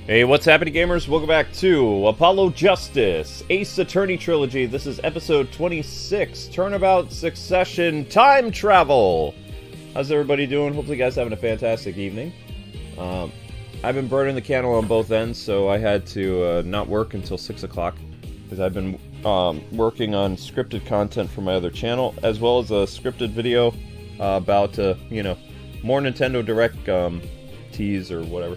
Hey, what's happening, gamers? Welcome back to Apollo Justice, Ace Attorney Trilogy. This is episode 26, Turnabout Succession Time Travel. How's everybody doing? Hopefully you guys having a fantastic evening. I've been burning the candle on both ends, so I had to not work until 6 o'clock, because I've been working on scripted content for my other channel, as well as a scripted video about, more Nintendo Direct tease or whatever.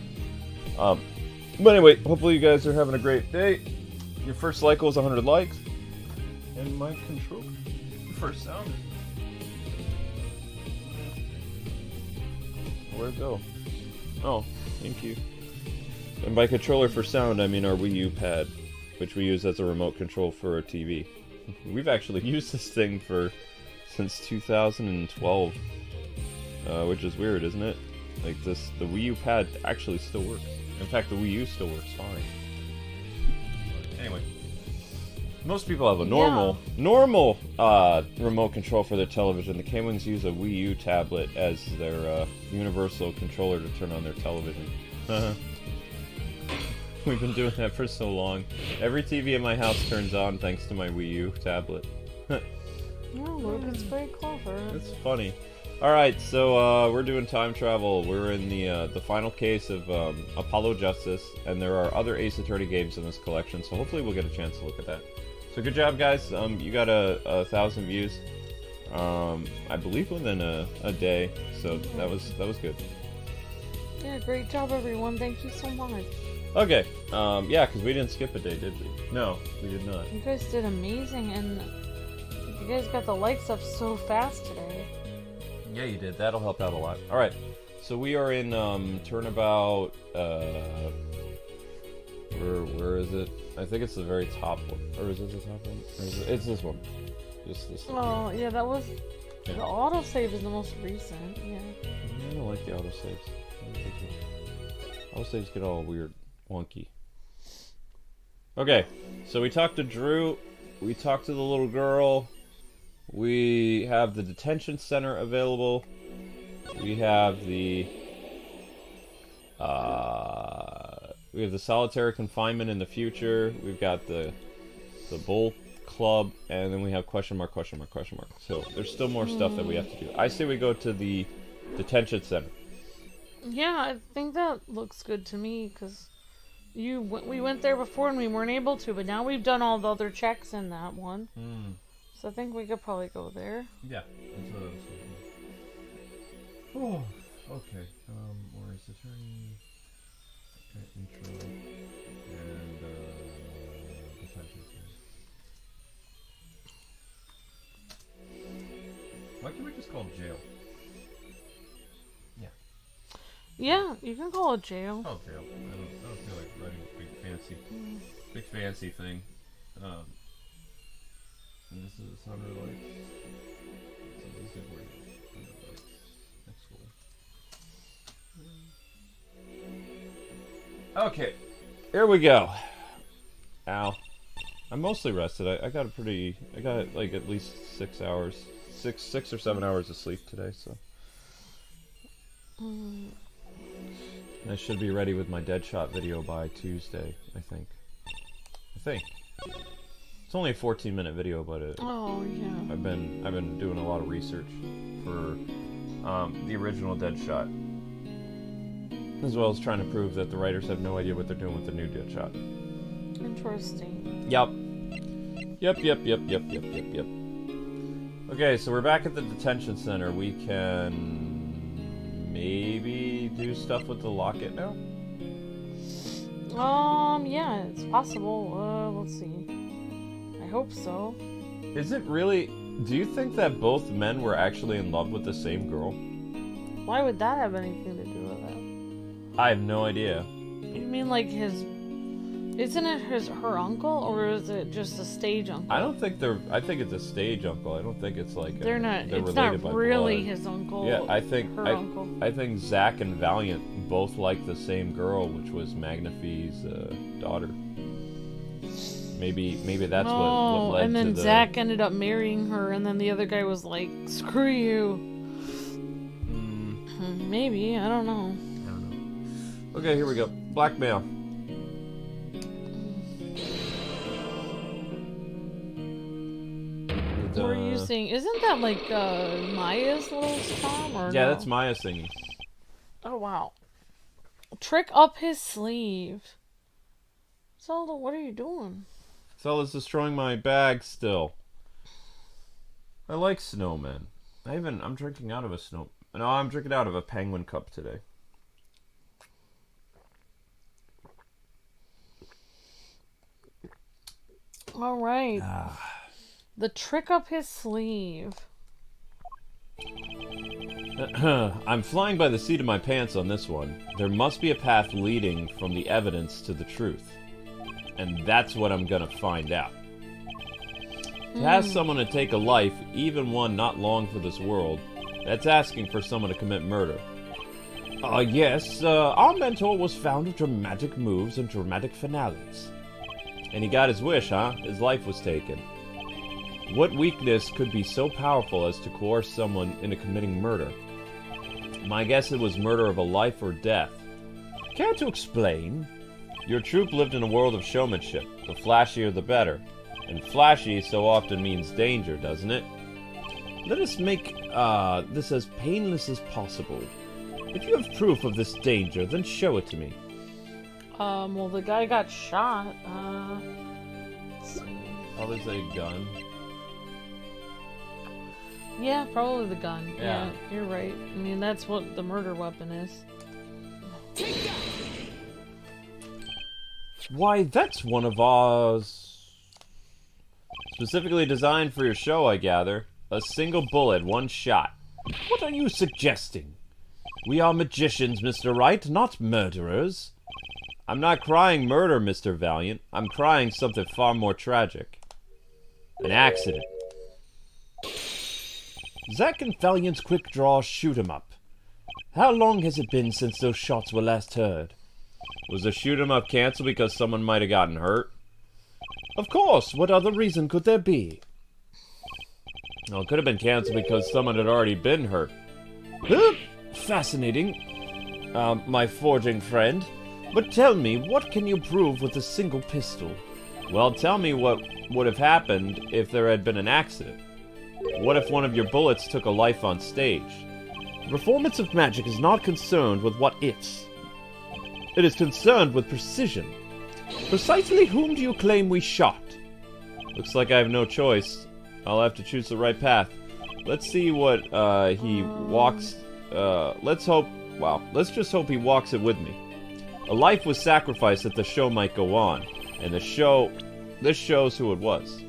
But anyway, hopefully you guys are having a great day. Your first like was 100 likes. And my control first sound. Where'd it go? Oh, thank you. And by controller for sound, I mean our Wii U pad, which we use as a remote control for our TV. We've actually used this thing since 2012, which is weird, isn't it? Like the Wii U pad actually still works. In fact, the Wii U still works fine. Anyway, most people have a normal remote control for their television. The Kwings use a Wii U tablet as their universal controller to turn on their television. We've been doing that for so long. Every TV in my house turns on thanks to my Wii U tablet. Oh, look, it's very clever. It's funny. Alright, so we're doing time travel. We're in the final case of Apollo Justice, and there are other Ace Attorney games in this collection, so hopefully we'll get a chance to look at that. So good job, guys. You got 1,000 views, I believe within a day, so that was good. Yeah, great job, everyone. Thank you so much. Okay, yeah, because we didn't skip a day, did we? No, we did not. You guys did amazing, and you guys got the likes up so fast today. Yeah, you did. That'll help out a lot. Alright, so we are in Turnabout, where is it? I think it's the very top one. Or is it the top one? Or is it, it's this one. Just this one. Oh, yeah, that was... Yeah. The autosave is the most recent, yeah. I don't like the autosaves. Autosaves get all weird, wonky. Okay, so we talked to Drew, we talked to the little girl, we have the detention center available, we have the solitary confinement in the future, we've got the bull club, and then we have question mark, question mark, question mark. So there's still more stuff that we have to do. I say we go to the detention center. Yeah, I think that looks good to me, because we went there before and we weren't able to, but now we've done all the other checks in that one. So I think we could probably go there. Yeah, that's what I was thinking. Oh, okay. Where is attorney? Okay, intro. And, detention center. Why can't we just call it jail? Yeah. Yeah, you can call it jail. Oh, jail. I don't feel like writing a big fancy thing. And this is 100 likes. So this is where 100 likes. That's cool. Okay, here we go. Ow. I'm mostly rested. I got like at least 6 hours, six or 7 hours of sleep today. So I should be ready with my Deadshot video by Tuesday. I think. It's only a 14-minute video, but oh yeah. I've been doing a lot of research for the original Deadshot, as well as trying to prove that the writers have no idea what they're doing with the new Deadshot. Interesting. Yep. Okay, so we're back at the detention center. We can maybe do stuff with the locket now? Yeah, it's possible. Let's see. I hope so. Is it really... Do you think that both men were actually in love with the same girl? Why would that have anything to do with it? I have no idea. You mean like his... Isn't it her uncle, or is it just a stage uncle? I don't think they're... I think it's a stage uncle. I don't think it's like... They're it's not really his uncle. Yeah, I think... Her uncle. I think Zack and Valiant both liked the same girl, which was Magnifi's daughter. Maybe that's what led to the... and then Zack ended up marrying her, and then the other guy was like, screw you. Maybe, I don't know. Okay, here we go. Blackmail. interesting. Isn't that like Maya's little song? Or yeah, no? that's Maya singing. Oh, wow. Trick up his sleeve. Zelda, what are you doing? Zelda's destroying my bag still. I like snowmen. I'm drinking out of a snow... No, I'm drinking out of a penguin cup today. Alright. The trick up his sleeve. I'm flying by the seat of my pants on this one. There must be a path leading from the evidence to the truth. And that's what I'm gonna find out. To ask someone to take a life, even one not long for this world, that's asking for someone to commit murder. Yes, our mentor was fond of dramatic moves and dramatic finales. And he got his wish, huh? His life was taken. What weakness could be so powerful as to coerce someone into committing murder? My guess it was murder of a life or death. Care to explain? Your troupe lived in a world of showmanship. The flashier the better. And flashy so often means danger, doesn't it? Let us make this as painless as possible. If you have proof of this danger, then show it to me. Well, the guy got shot. Let's see. Oh, there's a gun. Yeah, probably the gun. Yeah. Yeah, you're right. I mean, that's what the murder weapon is. Why, that's one of ours. Specifically designed for your show, I gather. A single bullet, one shot. What are you suggesting? We are magicians, Mr. Wright, not murderers. I'm not crying murder, Mr. Valiant. I'm crying something far more tragic. An accident. Zack and Valiant's quick draw shoot 'em up. How long has it been since those shots were last heard? Was the shoot 'em up canceled because someone might have gotten hurt? Of course, what other reason could there be? Well, it could have been canceled because someone had already been hurt. Fascinating, my forging friend. But tell me, what can you prove with a single pistol? Well, tell me what would have happened if there had been an accident. What if one of your bullets took a life on stage? The performance of magic is not concerned with what ifs. It is concerned with precision. Precisely whom do you claim we shot? Looks like I have no choice. I'll have to choose the right path. Let's see what he walks... let's just hope he walks it with me. A life was sacrificed that the show might go on. And this shows who it was.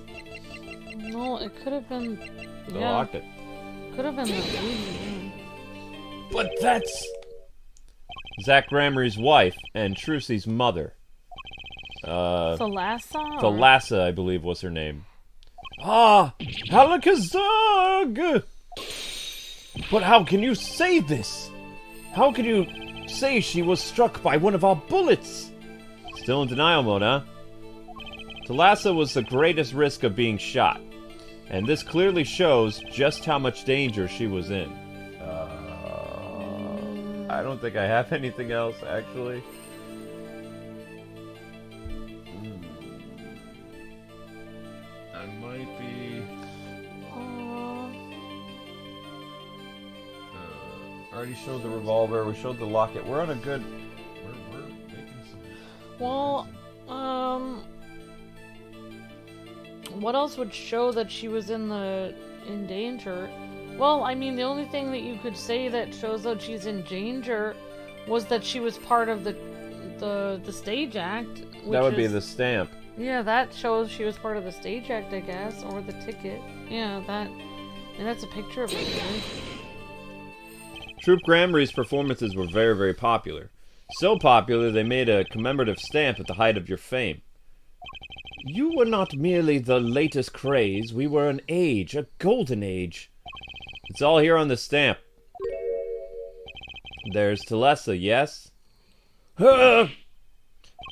No, it could have been... The locket. Could have been the lady. But that's... Zach Gramarye's wife and Trucy's mother. Thalassa? Thalassa, I believe, was her name. Ah! Halakazug! But how can you say this? How can you say she was struck by one of our bullets? Still in denial mode, huh? Thalassa was the greatest risk of being shot. And this clearly shows just how much danger she was in. I don't think I have anything else, actually. I might be... I already showed the revolver, we showed the locket. We're on a good... We're making some... Well, what else would show that she was in danger? Well, I mean, the only thing that you could say that shows that she's in danger was that she was part of the stage act. That would be the stamp. Yeah, that shows she was part of the stage act, I guess, or the ticket. Yeah, and that's a picture of her. Right? Troupe Gramarye's performances were very, very popular. So popular, they made a commemorative stamp at the height of your fame. You were not merely the latest craze, we were an age, a golden age. It's all here on the stamp. There's Thalassa, yes?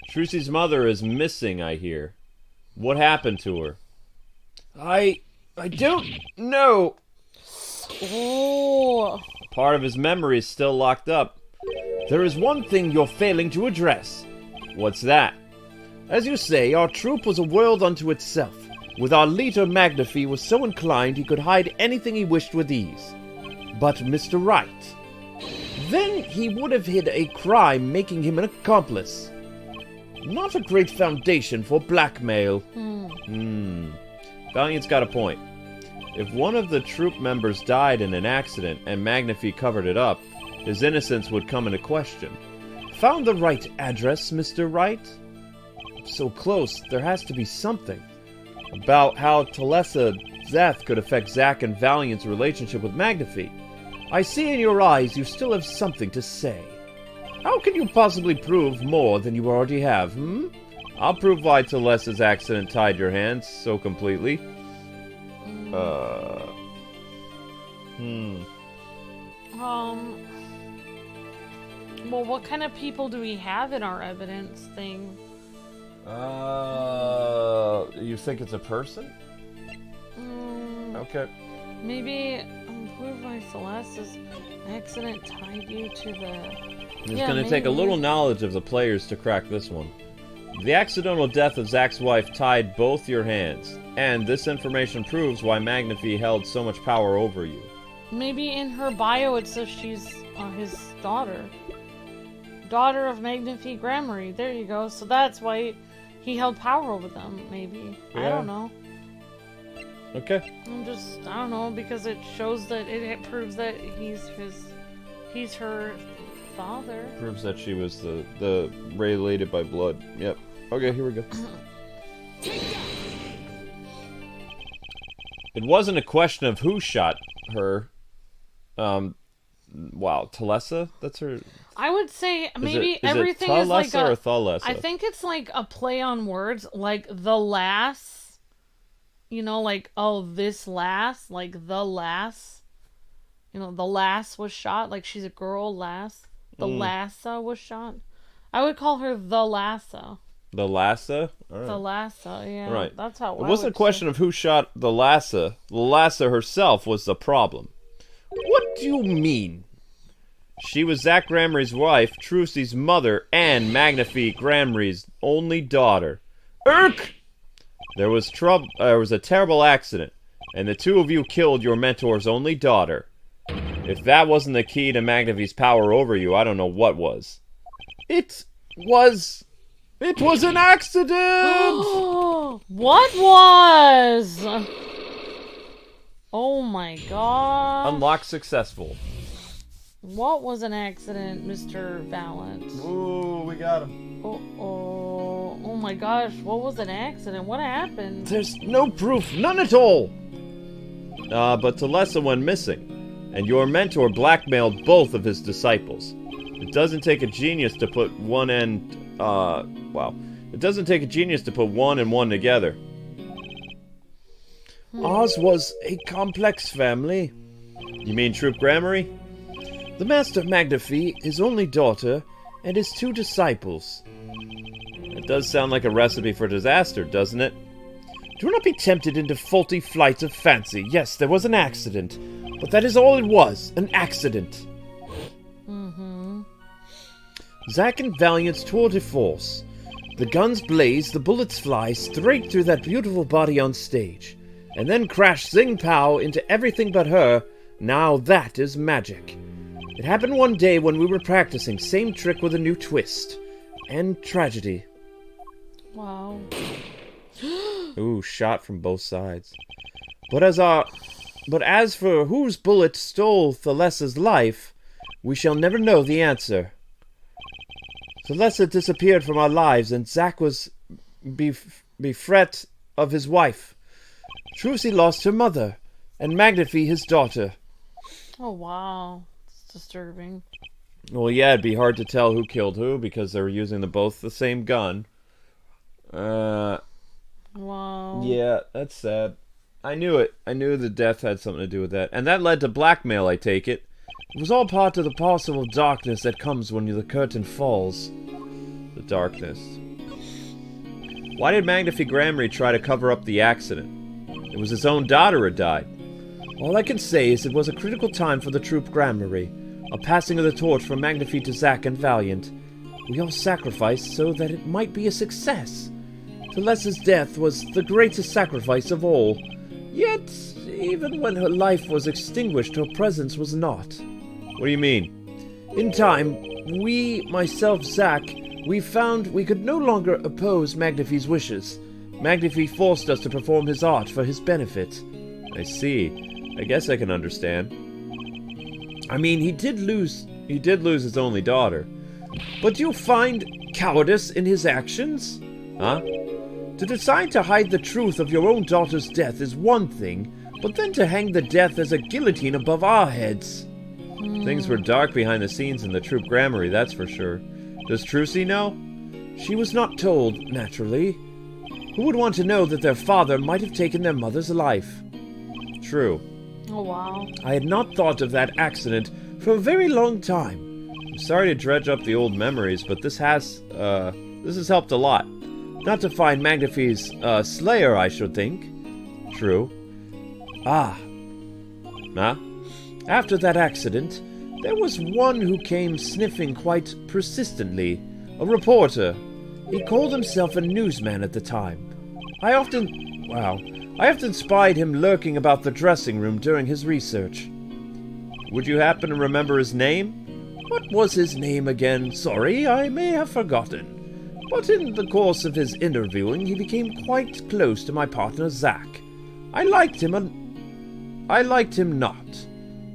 Trucy's mother is missing, I hear. What happened to her? I don't know. Oh. Part of his memory is still locked up. There is one thing you're failing to address. What's that? As you say, our troupe was a world unto itself. with our leader Magnifi was so inclined he could hide anything he wished with ease. But Mr. Wright, then he would have hid a crime making him an accomplice. Not a great foundation for blackmail. Valiant's got a point. If one of the troop members died in an accident and Magnifi covered it up, his innocence would come into question. Found the right address, Mr. Wright? So close, there has to be something. About how Talessa's death could affect Zack and Valiant's relationship with Magnifi. I see in your eyes you still have something to say. How can you possibly prove more than you already have, I'll prove why Talessa's accident tied your hands so completely. Well, what kind of people do we have in our evidence thing? You think it's a person? Okay. Maybe prove why Celeste's accident tied you to the... It's going to take a little knowledge of the players to crack this one. The accidental death of Zack's wife tied both your hands, and this information proves why Magnifi held so much power over you. Maybe in her bio it says she's his daughter. Daughter of Magnifi Gramarye. There you go. So that's why he held power over them, maybe. Yeah. I don't know. Okay. I don't know, because it shows that it proves that he's her father. Proves that she was the related by blood. Yep. Okay, here we go. It wasn't a question of who shot her. Wow, Talessa? That's her... I would say maybe everything is like or Thalessa? I think it's like a play on words, like the lass. You know, like, oh, this lass, like the lass. You know, the lass was shot, like she's a girl lass. The Lassa was shot. I would call her the Lassa. The Lassa? All right. The Lassa, yeah. Right. That's how it wasn't a question of who shot the Lassa. The Lassa herself was the problem. What do you mean? She was Zack Gramarye's wife, Trucy's mother, and Magnifi Gramarye's only daughter. Irk! There was a terrible accident, and the two of you killed your mentor's only daughter. If that wasn't the key to Magnifi's power over you, I don't know what was. It was an accident! What was? Oh my god. Unlock successful. What was an accident, Mr. Valent? Ooh, we got him. Oh my gosh, what was an accident? What happened? There's no proof, none at all! But Talessa went missing, and your mentor blackmailed both of his disciples. It doesn't take a genius to put It doesn't take a genius to put one and one together. Ours was a complex family. You mean Troop Gramarye? The Master Magnifi, his only daughter, and his two disciples. It does sound like a recipe for disaster, doesn't it? Do not be tempted into faulty flights of fancy. Yes, there was an accident, but that is all it was, an accident. Zack and Valiant's tour de force. The guns blaze, the bullets fly straight through that beautiful body on stage, and then crash zing-pow into everything but her. Now that is magic. It happened one day when we were practicing, same trick with a new twist. And tragedy. Wow. Ooh, shot from both sides. But as for whose bullet stole Thalessa's life, we shall never know the answer. Thalessa disappeared from our lives, and Zack was bereft of his wife. Trucy lost her mother, and Magnifi his daughter. Oh, wow. It's disturbing. Well, yeah, it'd be hard to tell who killed who, because they were using both the same gun. Wow. Yeah, that's sad. I knew it. I knew the death had something to do with that. And that led to blackmail, I take it. It was all part of the possible darkness that comes when the curtain falls. The darkness. Why did Magnifi Gramarye try to cover up the accident? It was his own daughter who died. All I can say is it was a critical time for the troop Gramarye. A passing of the torch from Magnifi to Zack and Valiant. We all sacrificed so that it might be a success. Celeste's death was the greatest sacrifice of all. Yet, even when her life was extinguished, her presence was not. What do you mean? In time, myself, Zack, we found we could no longer oppose Magnifi's wishes. Magnifi forced us to perform his art for his benefit. I see. I guess I can understand. I mean, he did lose his only daughter. But you find cowardice in his actions? Huh? To decide to hide the truth of your own daughter's death is one thing, but then to hang the death as a guillotine above our heads. Things were dark behind the scenes in the troop Gramarye, that's for sure. Does Trucy know? She was not told, naturally. Who would want to know that their father might have taken their mother's life? True. Oh, wow. I had not thought of that accident for a very long time. I'm sorry to dredge up the old memories, but this has helped a lot. Not to find Magnifi's slayer, I should think. True. After that accident, there was one who came sniffing quite persistently. A reporter. He called himself a newsman at the time. I often spied him lurking about the dressing room during his research. Would you happen to remember his name? What was his name again? Sorry, I may have forgotten. But in the course of his interviewing, he became quite close to my partner, Zack. I liked him not.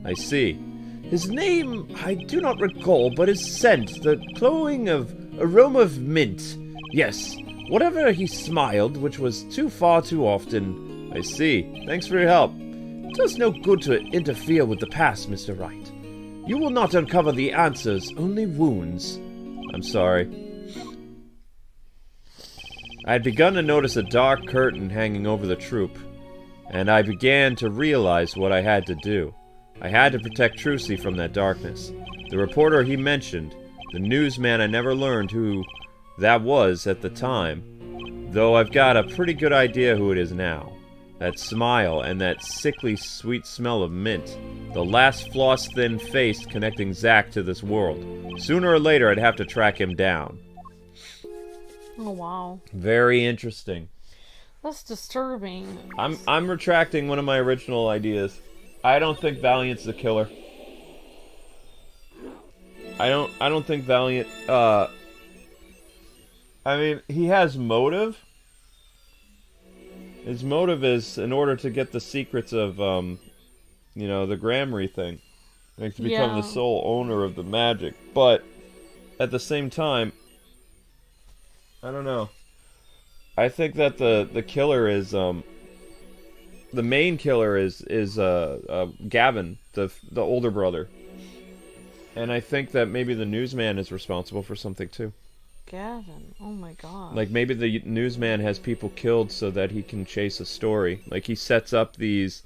I see. His name I do not recall, but his scent, the cloying of aroma of mint. Yes, whatever he smiled, which was far too often. I see. Thanks for your help. It does no good to interfere with the past, Mr. Wright. You will not uncover the answers, only wounds. I'm sorry. I had begun to notice a dark curtain hanging over the troop, and I began to realize what I had to do. I had to protect Trucy from that darkness. The reporter he mentioned, the newsman, I never learned who that was at the time, though I've got a pretty good idea who it is now. That smile and that sickly sweet smell of mint. The last floss-thin face connecting Zack to this world. Sooner or later, I'd have to track him down. Oh, wow. Very interesting. That's disturbing. I'm retracting one of my original ideas. I don't think Valiant's the killer. I don't think Valiant, I mean, he has motive. His motive is in order to get the secrets of, you know, the Gramarye thing. Like, to become the sole owner of the magic. But, at the same time, I don't know. I think that the killer is, the main killer is Gavin, the older brother. And I think that maybe the newsman is responsible for something too. Gavin, oh my god. Like, maybe the newsman has people killed so that he can chase a story. Like, he sets up these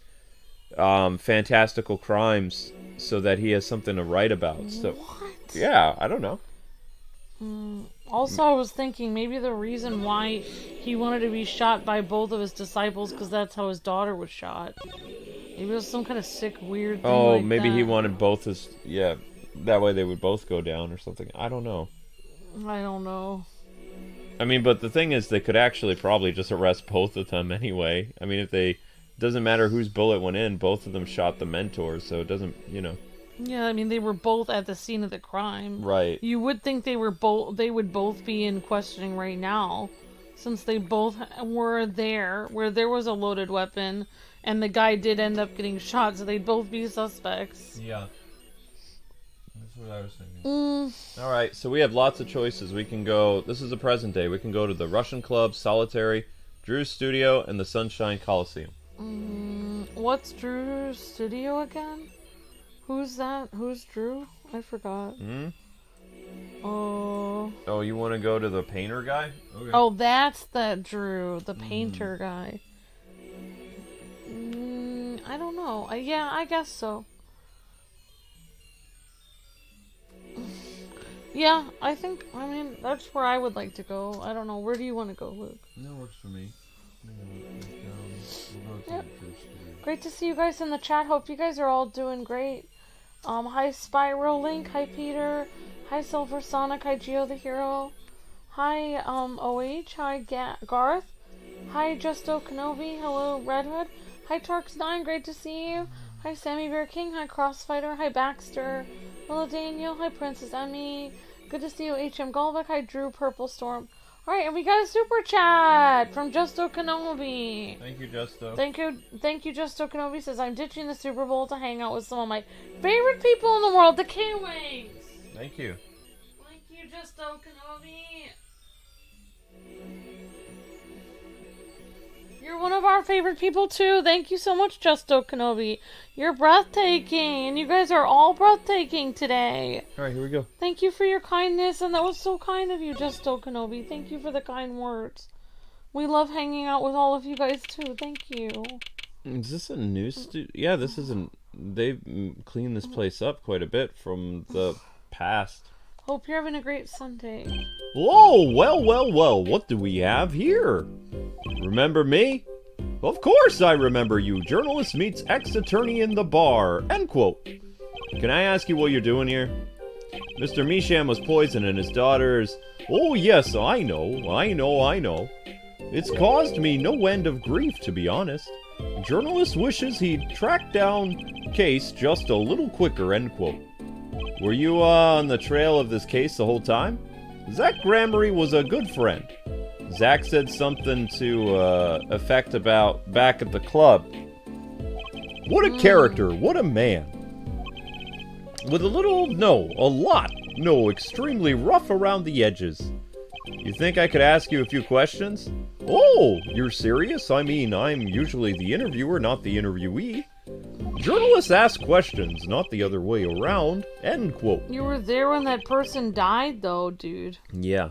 fantastical crimes so that he has something to write about. So, what? Yeah, I don't know. Also, I was thinking maybe the reason why he wanted to be shot by both of his disciples, because that's how his daughter was shot. Maybe it was some kind of sick, weird thing like maybe that. he wanted both his... Yeah, that way they would both go down or something. I don't know. I don't know. I mean, but the thing is, they could actually probably just arrest both of them anyway. I mean, if they... Doesn't matter whose bullet went in, both of them shot the mentors, so it doesn't, you know... Yeah, I mean, they were both at the scene of the crime. Right. You would think they would both be in questioning right now, since they both were there, where there was a loaded weapon, and the guy did end up getting shot, so they'd both be suspects. Yeah. That's what I was thinking. Alright, so we have lots of choices. We can go... This is the present day. We can go to the Russian Club, Solitary, Drew's Studio, and the Sunshine Coliseum. What's Drew's studio again? Who's that? Who's Drew? I forgot. Oh, you want to go to the painter guy? Okay. Oh, that's that Drew, the painter guy. I don't know. Yeah, I guess so. Yeah, I mean, that's where I would like to go. I don't know. Where do you want to go, Luke? That works for me. Yep. Great to see you guys in the chat. Hope you guys are all doing great. Hi Spiral Link. Hi Peter. Hi Silver Sonic. Hi Geo the Hero. Hi, OH. Hi, Garth. Hi, Justo Kenobi. Hello, Red Hood. Hi, Tarks9. Great to see you. Hi, Sammy Bear King. Hi, Crossfighter. Hi, Baxter. Hello, Daniel. Hi, Princess Emmy. Good to see you, HM Golbeck. Hi, Drew Purple Storm. Alright, and we got a super chat from Justo Kenobi. Thank you, Justo. Thank you, Justo Kenobi. Says, I'm ditching the Super Bowl to hang out with some of my favorite people in the world, the K-Wings. Thank you. Thank you, Justo Kenobi. You're one of our favorite people, too. Thank you so much, Justo Kenobi. You're breathtaking, and you guys are all breathtaking today. Alright, here we go. Thank you for your kindness, and that was so kind of you, Justo Kenobi. Thank you for the kind words. We love hanging out with all of you guys, too. Thank you. Is this a new studio? Yeah, this isn't... They've cleaned this place up quite a bit from the past. Hope you're having a great Sunday. Whoa, well, what do we have here? Remember me? Of course I remember you. Journalist meets ex-attorney in the bar. End quote. Can I ask you what you're doing here? Mr. Misham was poisoned and his daughters... Oh yes, I know. It's caused me no end of grief, to be honest. Journalist wishes he'd tracked down case just a little quicker, end quote. Were you on the trail of this case the whole time? Zach Gramarye was a good friend. Zach said something to effect about back at the club. What a character, what a man. With extremely rough around the edges. You think I could ask you a few questions? Oh, you're serious? I mean, I'm usually the interviewer, not the interviewee. Journalists ask questions, not the other way around. End quote. You were there when that person died, though, dude. Yeah.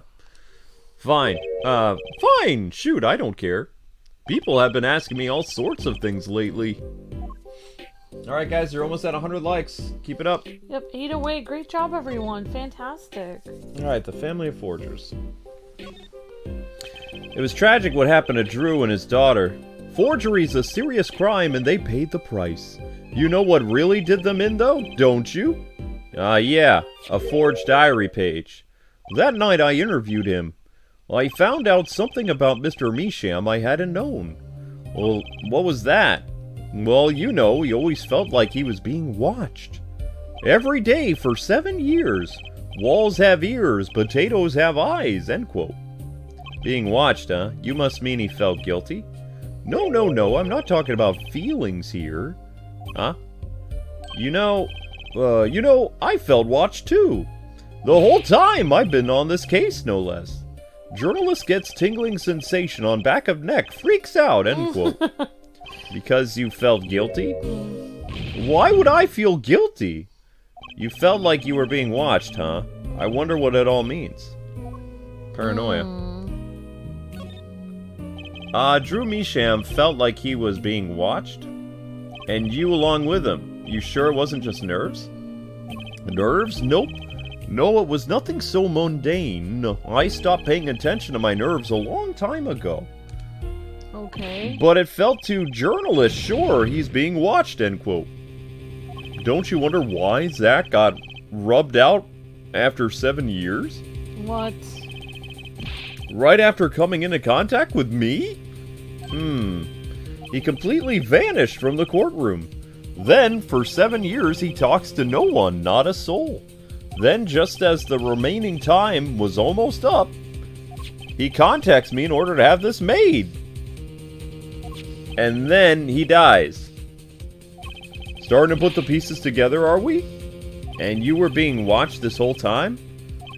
Fine. Fine. Shoot, I don't care. People have been asking me all sorts of things lately. Alright, guys, you're almost at 100 likes. Keep it up. Yep, 8 away. Great job, everyone. Fantastic. Alright, the family of forgers. It was tragic what happened to Drew and his daughter. Forgery's a serious crime and they paid the price. You know what really did them in, though, don't you? Yeah, a forged diary page. That night I interviewed him. I found out something about Mr. Misham I hadn't known. Well, what was that? Well, you know, he always felt like he was being watched. Every day for 7 years. Walls have ears, potatoes have eyes, end quote. Being watched, huh? You must mean he felt guilty? No, I'm not talking about feelings here. Huh? You know, I felt watched too. The whole time I've been on this case, no less. Journalist gets tingling sensation on back of neck, freaks out, end quote. Because you felt guilty? Why would I feel guilty? You felt like you were being watched, huh? I wonder what it all means. Paranoia. Drew Misham felt like he was being watched? And you along with him. You sure it wasn't just nerves? Nerves? Nope. No, it was nothing so mundane. I stopped paying attention to my nerves a long time ago. Okay. But it felt to journalists, sure, he's being watched, end quote. Don't you wonder why Zach got rubbed out after 7 years? What? Right after coming into contact with me? He completely vanished from the courtroom. Then, for 7 years, he talks to no one, not a soul. Then, just as the remaining time was almost up, he contacts me in order to have this made. And then he dies. Starting to put the pieces together, are we? And you were being watched this whole time?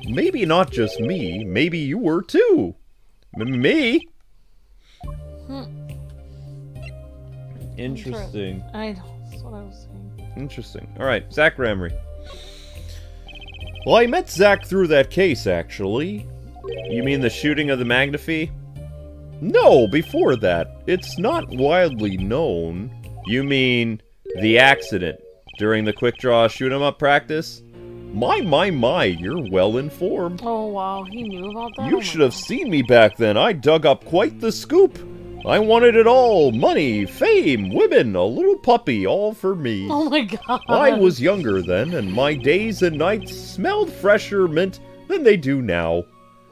Maybe not just me. Maybe you were too. Me? Interesting. I know. That's what I was saying. Interesting. Alright, Zach Gramarye. Well, I met Zach through that case, actually. You mean the shooting of the Magnifi? No, before that. It's not widely known. You mean the accident during the quick draw shoot 'em up practice? My, you're well informed. Oh, wow, he knew about that? You should have seen me back then. I dug up quite the scoop. I wanted it all. Money, fame, women, a little puppy, all for me. Oh my god. I was younger then, and my days and nights smelled fresher mint than they do now.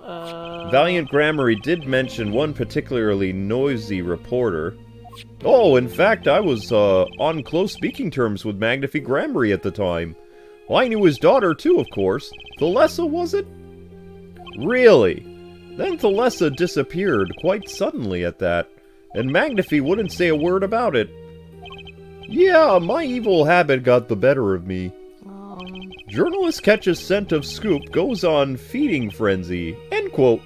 Valiant Gramarye did mention one particularly noisy reporter. Oh, in fact, I was on close speaking terms with Magnifi Gramarye at the time. I knew his daughter too, of course. Thalessa, was it? Really? Then Thalessa disappeared quite suddenly at that, and Magnifi wouldn't say a word about it. Yeah, my evil habit got the better of me. Journalist catches scent of scoop, goes on feeding frenzy. End quote.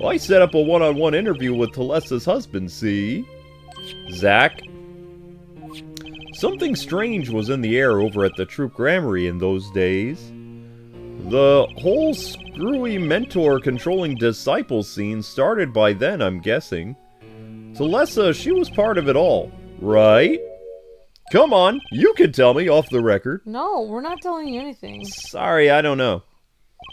I set up a one-on-one interview with Thalessa's husband, see? Zach? Something strange was in the air over at the Troop Gramarye in those days. The whole screwy mentor-controlling disciple scene started by then, I'm guessing. Thalessa, she was part of it all, right? Come on, you can tell me off the record. No, we're not telling you anything. Sorry, I don't know.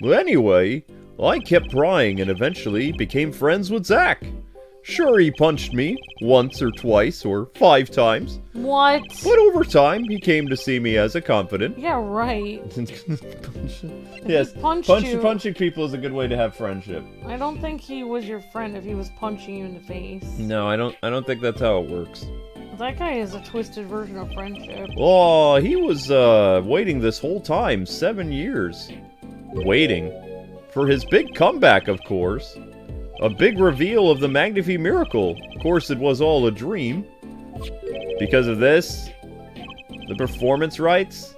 Well, anyway, I kept prying and eventually became friends with Zach. Sure, he punched me once or twice or 5 times. What? But over time, he came to see me as a confidant. Yeah, right. Yes, punching people is a good way to have friendship. I don't think he was your friend if he was punching you in the face. No, I don't think that's how it works. That guy is a twisted version of friendship. Oh, he was waiting this whole time, 7 years. Waiting. For his big comeback, of course. A big reveal of the Magnifi miracle. Of course, it was all a dream. Because of this, the performance rights.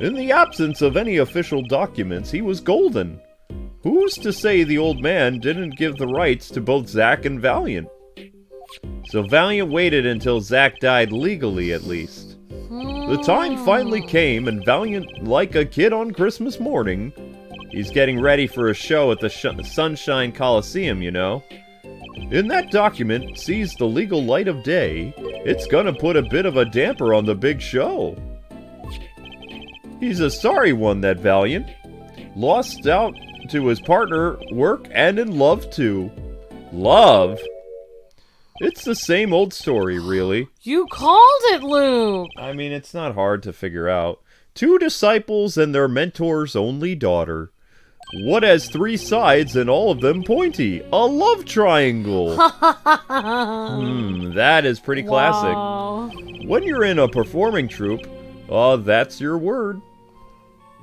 In the absence of any official documents, he was golden. Who's to say the old man didn't give the rights to both Zach and Valiant? So Valiant waited until Zach died legally, at least. The time finally came, and Valiant, like a kid on Christmas morning, he's getting ready for a show at the Sunshine Coliseum, you know. In that document, sees the legal light of day, it's gonna put a bit of a damper on the big show. He's a sorry one, that Valiant. Lost out to his partner, work, and in love, too. Love? It's the same old story, really. You called it, Luke! I mean, it's not hard to figure out. 2 disciples and their mentor's only daughter. What has 3 sides and all of them pointy? A love triangle! That is pretty classic. Wow. When you're in a performing troupe, that's your word.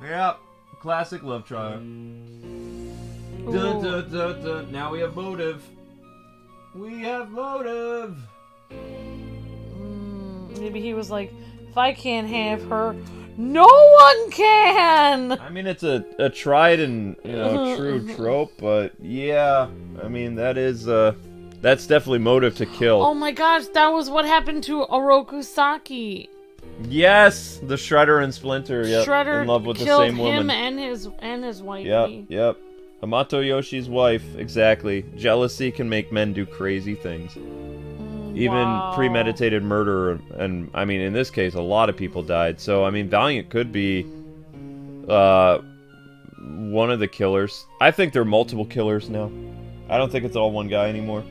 Yep, classic love triangle. Dun, dun, dun, dun. Now we have motive. We have motive. Maybe he was like, if I can't have her, no one can! I mean, it's a tried and, true trope, but yeah, I mean, that is, that's definitely motive to kill. Oh my gosh, that was what happened to Oroku Saki. Yes, the Shredder and Splinter, yep, Shredder in love with the same woman. Him and his wife. Yep. Hamato Yoshi's wife, exactly. Jealousy can make men do crazy things. Even premeditated murder, and I mean, in this case, a lot of people died. So, I mean, Valiant could be one of the killers. I think there are multiple killers now. I don't think it's all one guy anymore.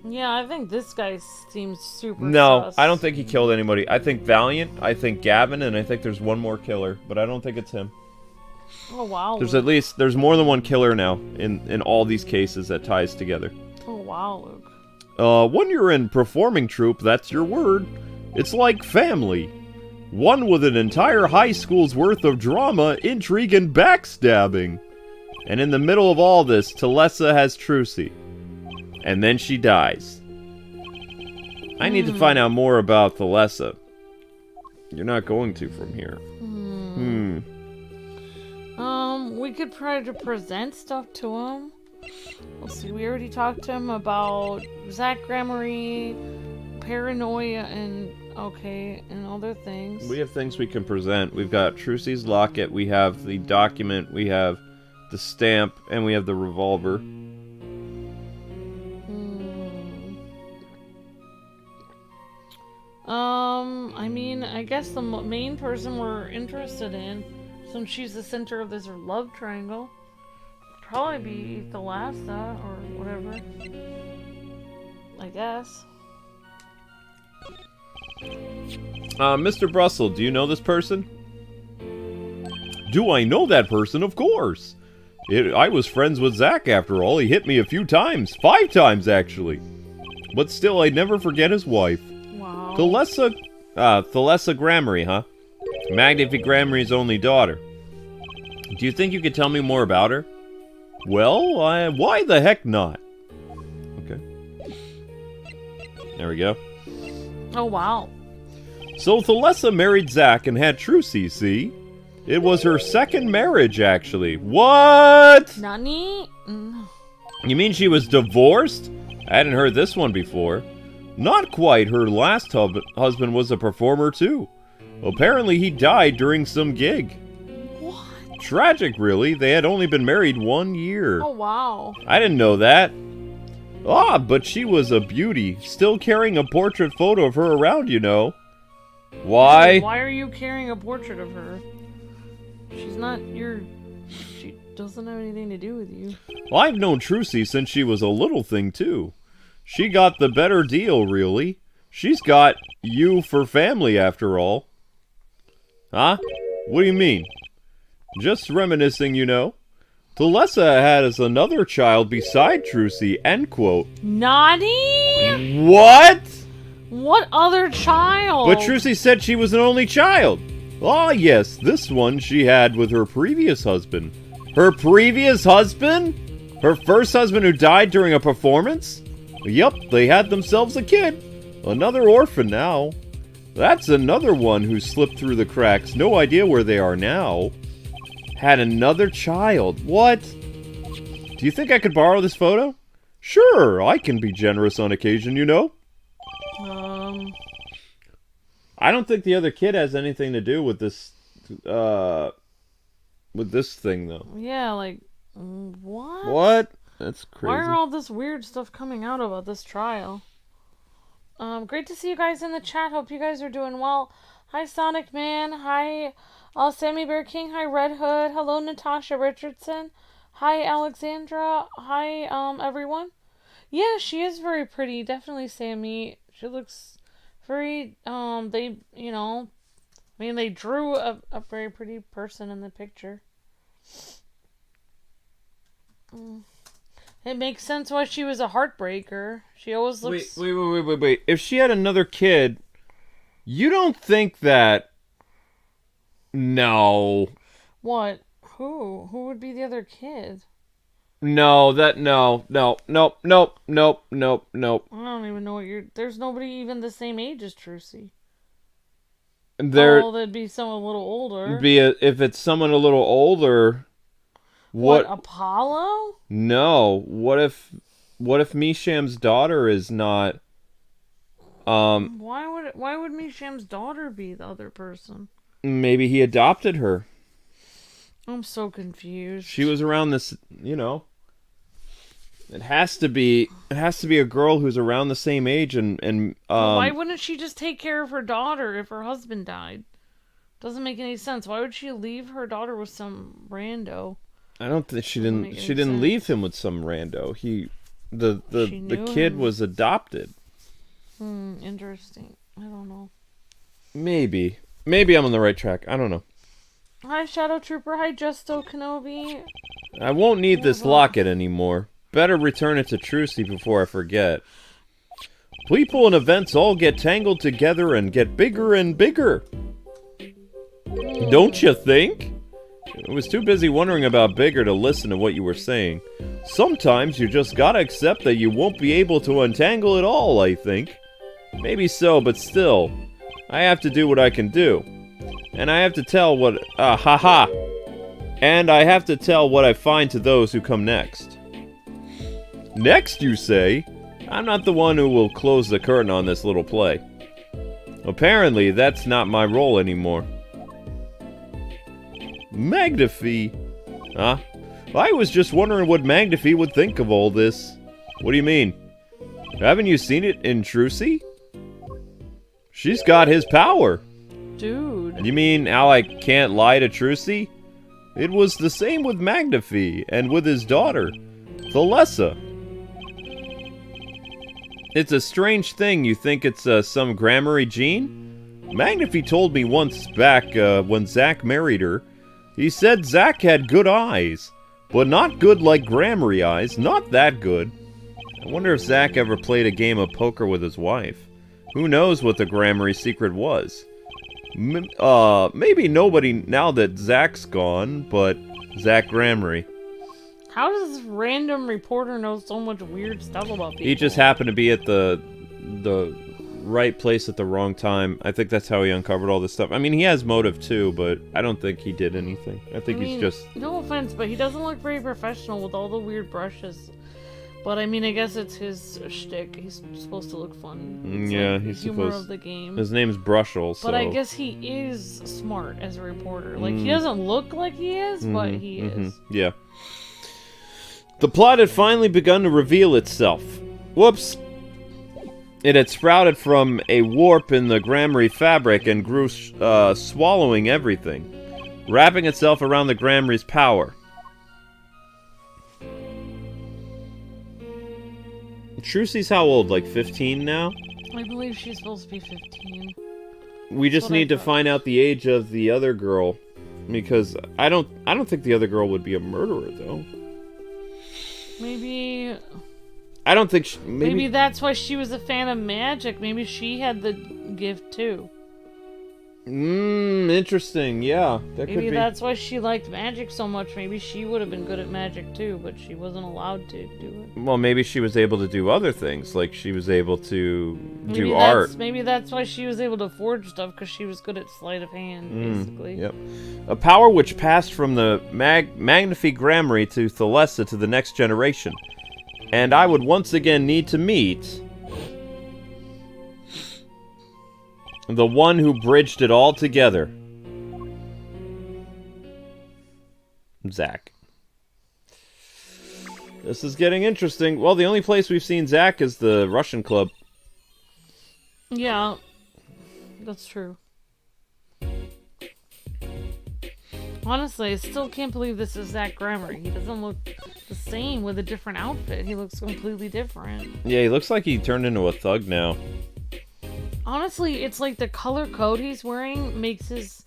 Yeah, I think this guy seems super sus. I don't think he killed anybody. I think Valiant, I think Gavin, and I think there's one more killer, but I don't think it's him. Oh, wow. There's more than one killer now in all these cases that ties together. Oh, wow, Luke. When you're in performing troupe, that's your word. It's like family. One with an entire high school's worth of drama, intrigue, and backstabbing. And in the middle of all this, Thalessa has Trucy. And then she dies. I need to find out more about Thalessa. You're not going to from here. We could try to present stuff to him. Let's see, we already talked to him about Zach Gramarye, paranoia, and other things. We have things we can present. We've got Trucy's locket, we have the document, we have the stamp, and we have the revolver. I mean, I guess the main person we're interested in, since she's the center of this love triangle, probably be Thalassa or whatever. I guess. Mr. Brussel, do you know this person? Do I know that person? Of course. I was friends with Zach after all. He hit me a few times. 5 times, actually. But still, I'd never forget his wife. Wow. Thalessa Gramarye, huh? Magnifi Gramarye's only daughter. Do you think you could tell me more about her? Well, why the heck not? Okay. There we go. Oh, wow. So Thalessa married Zach and had Trucy, see? It was her second marriage, actually. What? Nani? You mean she was divorced? I hadn't heard this one before. Not quite. Her last husband was a performer, too. Apparently, he died during some gig. What? Tragic, really. They had only been married 1 year. Oh, wow. I didn't know that. Ah, but she was a beauty. Still carrying a portrait photo of her around, you know. Why? Why are you carrying a portrait of her? She's not your... She doesn't have anything to do with you. Well, I've known Trucy since she was a little thing, too. She got the better deal, really. She's got you for family, after all. Huh? What do you mean? Just reminiscing, you know. Thalessa has another child beside Trucy, end quote. Nani? What? What other child? But Trucy said she was an only child. Ah, yes, this one she had with her previous husband. Her previous husband? Her first husband who died during a performance? Yup, they had themselves a kid. Another orphan now. That's another one who slipped through the cracks. No idea where they are now. Had another child. What? Do you think I could borrow this photo? Sure, I can be generous on occasion, you know. I don't think the other kid has anything to do with this thing, though. Yeah, like, what? What? That's crazy. Why are all this weird stuff coming out about this trial? Great to see you guys in the chat. Hope you guys are doing well. Hi, Sonic Man. Hi, Sammy Bear King. Hi, Red Hood. Hello, Natasha Richardson. Hi, Alexandra. Hi, everyone. Yeah, she is very pretty. Definitely, Sammy. She looks very, they, you know, I mean, they drew a very pretty person in the picture. It makes sense why she was a heartbreaker. She always looks... Wait. If she had another kid, you don't think that... No. What? Who? Who would be the other kid? No. Nope. I don't even know what you're... There's nobody even the same age as Trucy. Oh, there'd be someone a little older. If it's someone a little older... What, Apollo? No. What if Misham's daughter is not... Why would Misham's daughter be the other person? Maybe he adopted her. I'm so confused. She was around this, you know... It has to be a girl who's around the same age and why wouldn't she just take care of her daughter if her husband died? Doesn't make any sense. Why would she leave her daughter with some rando? I don't think she didn't leave him with some rando. The kid was adopted. Interesting. I don't know. Maybe I'm on the right track. I don't know. Hi, Shadow Trooper. Hi, Justo Kenobi. I won't need this locket anymore. Better return it to Trucy before I forget. People and events all get tangled together and get bigger and bigger. Don't you think? I was too busy wondering about bigger to listen to what you were saying. Sometimes you just gotta accept that you won't be able to untangle it all, I think. Maybe so, but still. I have to do what I can do. And I have to tell what... And I have to tell what I find to those who come next. Next, you say? I'm not the one who will close the curtain on this little play. Apparently, that's not my role anymore. Magnifi? Huh? I was just wondering what Magnifi would think of all this. What do you mean? Haven't you seen it in Trucy? She's got his power. Dude. You mean how I can't lie to Trucy? It was the same with Magnifi and with his daughter, Thalessa. It's a strange thing you think it's some Gramarye gene? Magnifi told me once back when Zach married her. He said Zach had good eyes. But not good like Gramarye eyes. Not that good. I wonder if Zach ever played a game of poker with his wife. Who knows what the Gramarye Secret was? Maybe nobody now that Zach's gone, but Zach Gramarye. How does this random reporter know so much weird stuff about people? He just happened to be at the right place at the wrong time. I think that's how he uncovered all this stuff. I mean, he has motive too, but I don't think he did anything. I think he's just... No offense, but he doesn't look very professional with all the weird brushes. But I mean, I guess it's his shtick. He's supposed to look fun. It's yeah, like he's humor supposed... of the game. His name's Brushel, so... But I guess he is smart as a reporter. Like, he doesn't look like he is, but he is. Yeah. The plot had finally begun to reveal itself. Whoops. It had sprouted from a warp in the Gramarye fabric and grew swallowing everything, wrapping itself around the Gramarye's power. Trucy's how old? Like 15 now? I believe she's supposed to be 15. We just need to find out the age of the other girl, because I don't think the other girl would be a murderer though. Maybe... I don't think maybe that's why she was a fan of magic. Maybe she had the gift too. Interesting. Yeah, that could be. Maybe that's why she liked magic so much. Maybe she would have been good at magic too, but she wasn't allowed to do it. Well, maybe she was able to do other things, like she was able to do art. Maybe that's why she was able to forge stuff, because she was good at sleight of hand, basically. Yep. A power which passed from the Magnifi Gramarye to Thalessa to the next generation. And I would once again need to meet the one who bridged it all together. Zach. This is getting interesting. Well, the only place we've seen Zach is the Russian club. Yeah, that's true. Honestly, I still can't believe this is Zach Gramarye. He doesn't look the same with a different outfit. He looks completely different. Yeah, he looks like he turned into a thug now. Honestly, it's like the color code he's wearing makes his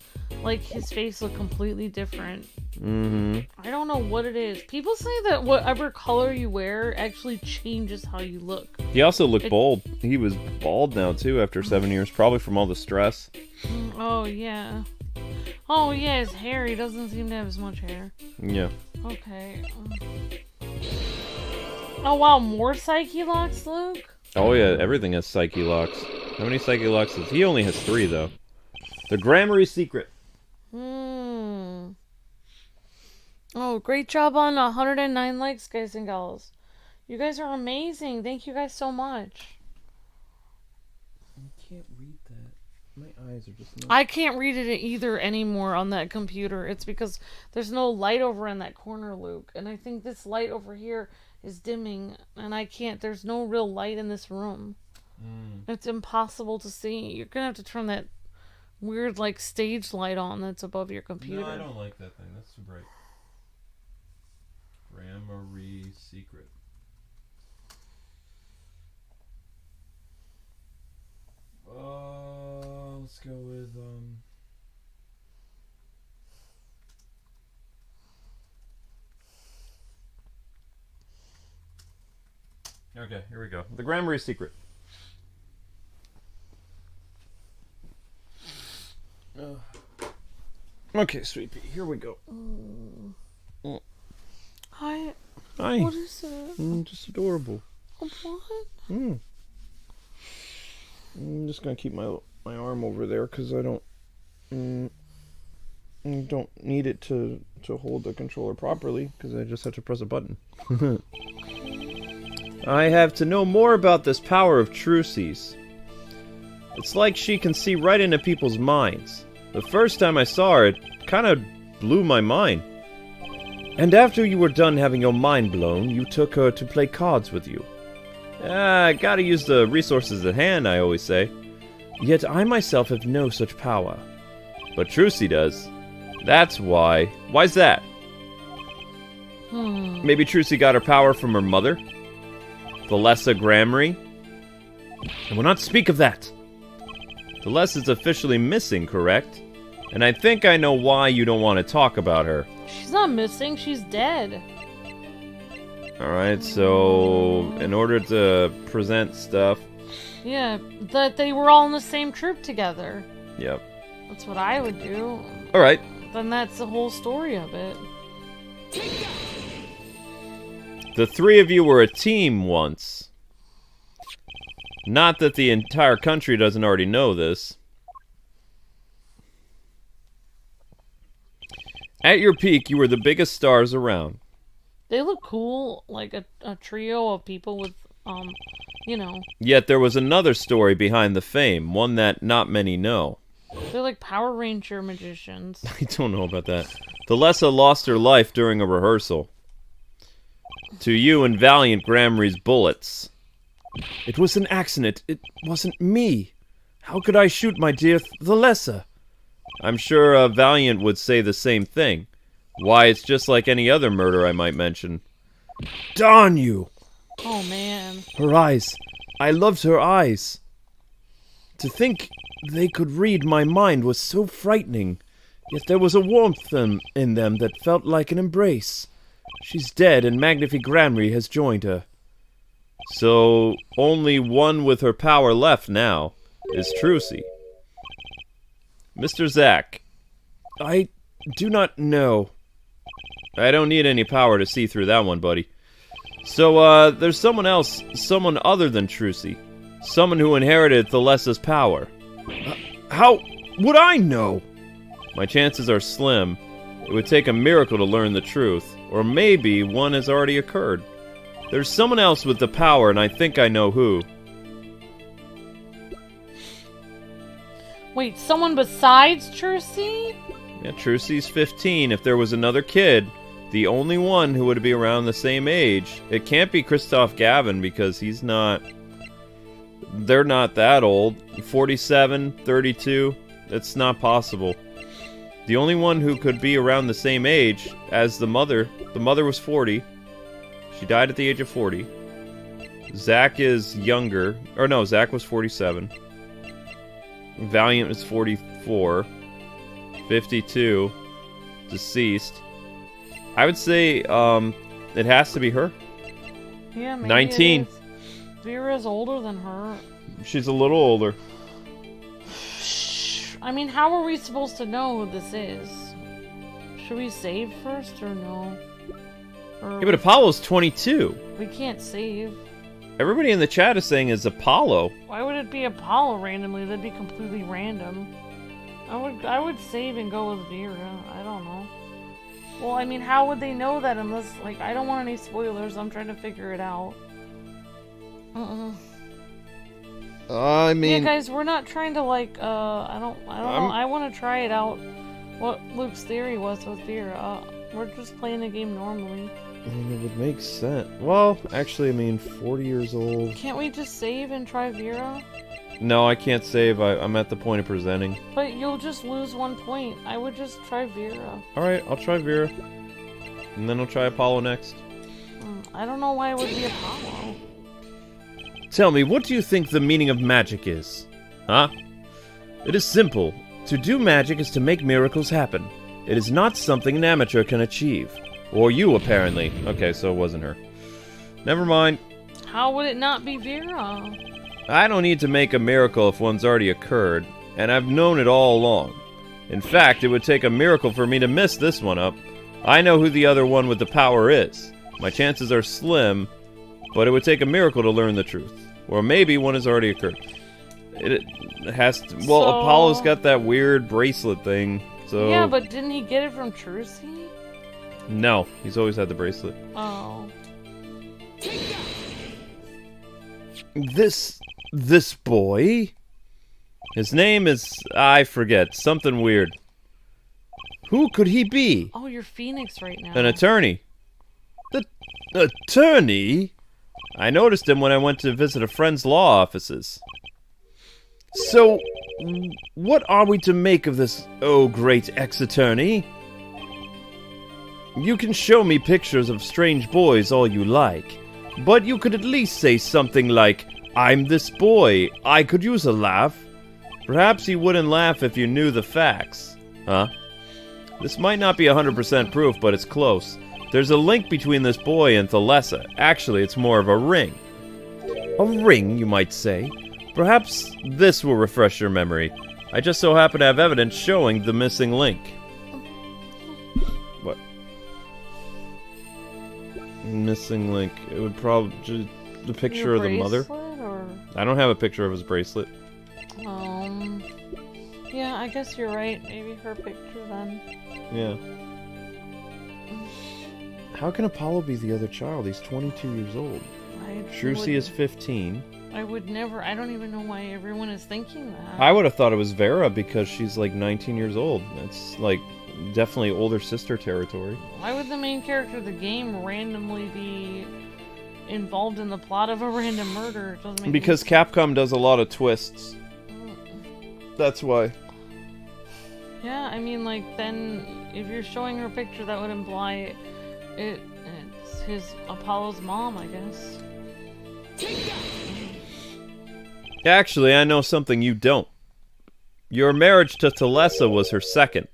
face look completely different. I don't know what it is. People say that whatever color you wear actually changes how you look. He also looked bald. He was bald now, too, after 7 years. Probably from all the stress. Oh, yeah. Oh, yeah, his hair. He doesn't seem to have as much hair. Yeah. Okay. Oh, wow. More Psyche locks, Luke? Oh, yeah. Everything has Psyche locks. How many Psyche locks is... He only has 3, though. The Gramarye Secret. Oh, great job on 109 likes, guys and gals. You guys are amazing. Thank you guys so much. I can't read that. My eyes are just not... I can't read it either anymore on that computer. It's because there's no light over in that corner, Luke. And I think this light over here is dimming. And I can't... There's no real light in this room. It's impossible to see. You're going to have to turn that weird, like, stage light on that's above your computer. No, I don't like that thing. That's too bright. Gramarye Secret. Let's go with, Okay, here we go. The Gramarye Secret. Okay, sweet pea, here we go. Hi. Hi. What is it? Just adorable. What? I'm just gonna keep my arm over there because I don't need it to hold the controller properly because I just have to press a button. I have to know more about this power of Trucy's. It's like she can see right into people's minds. The first time I saw her, it kind of blew my mind. And after you were done having your mind blown, you took her to play cards with you. Gotta use the resources at hand, I always say. Yet I myself have no such power. But Trucy does. That's why. Why's that? Maybe Trucy got her power from her mother? Thalessa Gramarye? I will not speak of that. Thalessa's officially missing, correct? And I think I know why you don't want to talk about her. She's not missing, she's dead. Alright, so in order to present stuff... Yeah, that they were all in the same troop together. Yep. That's what I would do. Alright. Then that's the whole story of it. The three of you were a team once. Not that the entire country doesn't already know this. At your peak, you were the biggest stars around. They look cool, like a trio of people with, you know. Yet there was another story behind the fame, one that not many know. They're like Power Ranger magicians. I don't know about that. The Lessa lost her life during a rehearsal. To you and Valiant Gramarye's bullets. It was an accident. It wasn't me. How could I shoot my dear the Lessa? I'm sure Valiant would say the same thing. Why, it's just like any other murder I might mention. Darn you! Oh, man. Her eyes. I loved her eyes. To think they could read my mind was so frightening. Yet there was a warmth in them that felt like an embrace. She's dead, and Magnifi Gramarye has joined her. So, only one with her power left now is Trucy. Mr. Zack, I do not know. I don't need any power to see through that one, buddy. So, there's someone else, someone other than Trucy. Someone who inherited Thalessa's power. How would I know? My chances are slim. It would take a miracle to learn the truth. Or maybe one has already occurred. There's someone else with the power, and I think I know who. Wait, someone besides Trucy? Yeah, Trucy's 15. If there was another kid, the only one who would be around the same age, it can't be Christoph Gavin because he's not... They're not that old. 47, 32, it's not possible. The only one who could be around the same age as the mother was 40. She died at the age of 40. Zack is younger. Or no, Zack was 47. Valiant is 44. 52. Deceased. I would say, it has to be her. Yeah, maybe 19. it is. Vera's older than her. She's a little older. I mean, how are we supposed to know who this is? Should we save first or no? Or Yeah, but Apollo's 22. we can't save. Everybody in the chat is saying it's Apollo. Why would it be Apollo randomly? That'd be completely random. I would save and go with Vera. I don't know. Well, I mean, how would they know that unless, like, I don't want any spoilers. I'm trying to figure it out. I mean... Yeah, guys, we're not trying to, like, I don't know. I want to try it out. What Luke's theory was with Vera. We're just playing the game normally. I mean, it would make sense. Well, actually, I mean, 40 years old. Can't we just save and try Vera? No, I can't save. I'm at the point of presenting. But you'll just lose 1 point. I would just try Vera. Alright, I'll try Vera. And then I'll try Apollo next. I don't know why it would be Apollo. Tell me, what do you think the meaning of magic is? Huh? It is simple. To do magic is to make miracles happen. It is not something an amateur can achieve. Or you, apparently. Okay, so it wasn't her. Never mind. How would it not be Vera? I don't need to make a miracle if one's already occurred, and I've known it all along. In fact, it would take a miracle for me to mess this one up. I know who the other one with the power is. My chances are slim, but it would take a miracle to learn the truth. Or maybe one has already occurred. It has to... Well, So- Apollo's got that weird bracelet thing, so... Yeah, but didn't he get it from Trucy? No, he's always had the bracelet. Oh. This boy? His name is... I forget. Something weird. Who could he be? Oh, you're Phoenix right now. An attorney. The attorney? I noticed him when I went to visit a friend's law offices. So, what are we to make of this, oh great ex-attorney? You can show me pictures of strange boys all you like, but you could at least say something like, I'm this boy, I could use a laugh. Perhaps you wouldn't laugh if you knew the facts. Huh? This might not be 100% proof, but it's close. There's a link between this boy and Thalessa. Actually, it's more of a ring. A ring, you might say. Perhaps this will refresh your memory. I just so happen to have evidence showing the missing link. What? Missing link. It would probably just the picture of the mother. Or... I don't have a picture of his bracelet. Yeah, I guess you're right. Maybe her picture then. Yeah. How can Apollo be the other child? He's 22 years old. Trucy is 15. I would never. I don't even know why everyone is thinking that. I would have thought it was Vera because she's like 19 years old. That's like definitely older sister territory. Why would the main character of the game randomly be involved in the plot of a random murder? It doesn't make because Capcom does a lot of twists. That's why. Yeah, I mean, like, then if you're showing her picture, that would imply it's his Apollo's mom, I guess. Actually, I know something you don't. Your marriage to Thalessa was her second.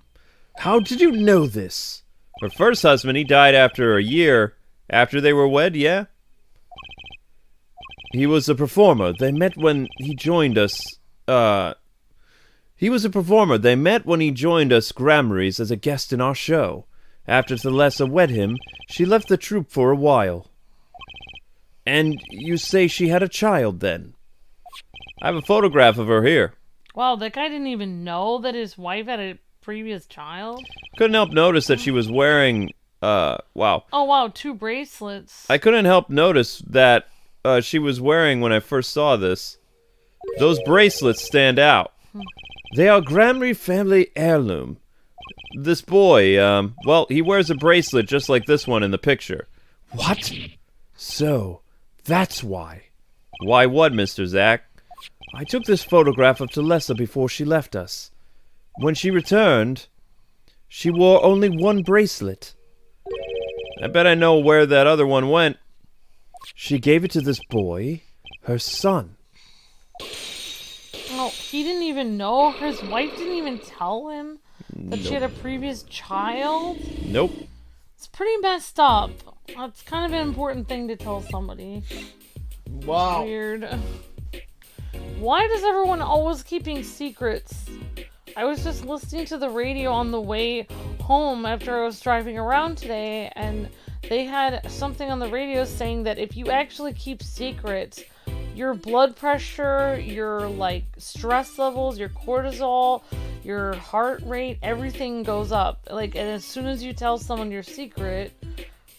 How did you know this? Her first husband, he died after a year after they were wed, yeah? He was a performer. They met when he joined us, He was a performer. They met when he joined us Gramarye's as a guest in our show. After Thalessa wed him, she left the troupe for a while. And you say she had a child then? I have a photograph of her here. Wow, that guy didn't even know that his wife had a previous child? Couldn't help notice that she was wearing, wow. Oh, wow, 2 bracelets. I couldn't help notice that she was wearing when I first saw this. Those bracelets stand out. They are Gramarye family heirloom. This boy, well, he wears a bracelet just like this one in the picture. What? So, that's why. Why what, Mr. Zack? I took this photograph of Thalessa before she left us. When she returned, she wore only 1 bracelet. I bet I know where that other one went. She gave it to this boy, her son. Oh, he didn't even know? His wife didn't even tell him that she had a previous child? Nope. It's pretty messed up. That's kind of an important thing to tell somebody. Wow. Weird. Why does everyone always keeping secrets? I was just listening to the radio on the way home after I was driving around today, and they had something on the radio saying that if you actually keep secrets, your blood pressure, your like stress levels, your cortisol, your heart rate, everything goes up. Like, and as soon as you tell someone your secret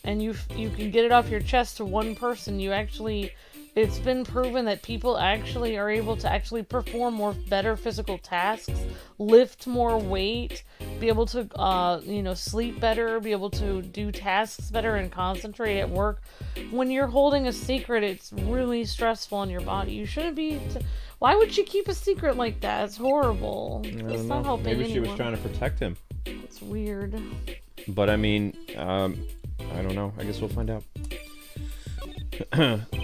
and you can get it off your chest to one person, you actually, it's been proven that people actually are able to actually perform better physical tasks, lift more weight, be able to sleep better, be able to do tasks better and concentrate at work. When you're holding a secret, it's really stressful on your body. You shouldn't be. Why would she keep a secret like that? It's horrible. It's not helping Maybe anyone. she was trying to protect him. It's weird. But I mean, I don't know. I guess we'll find out.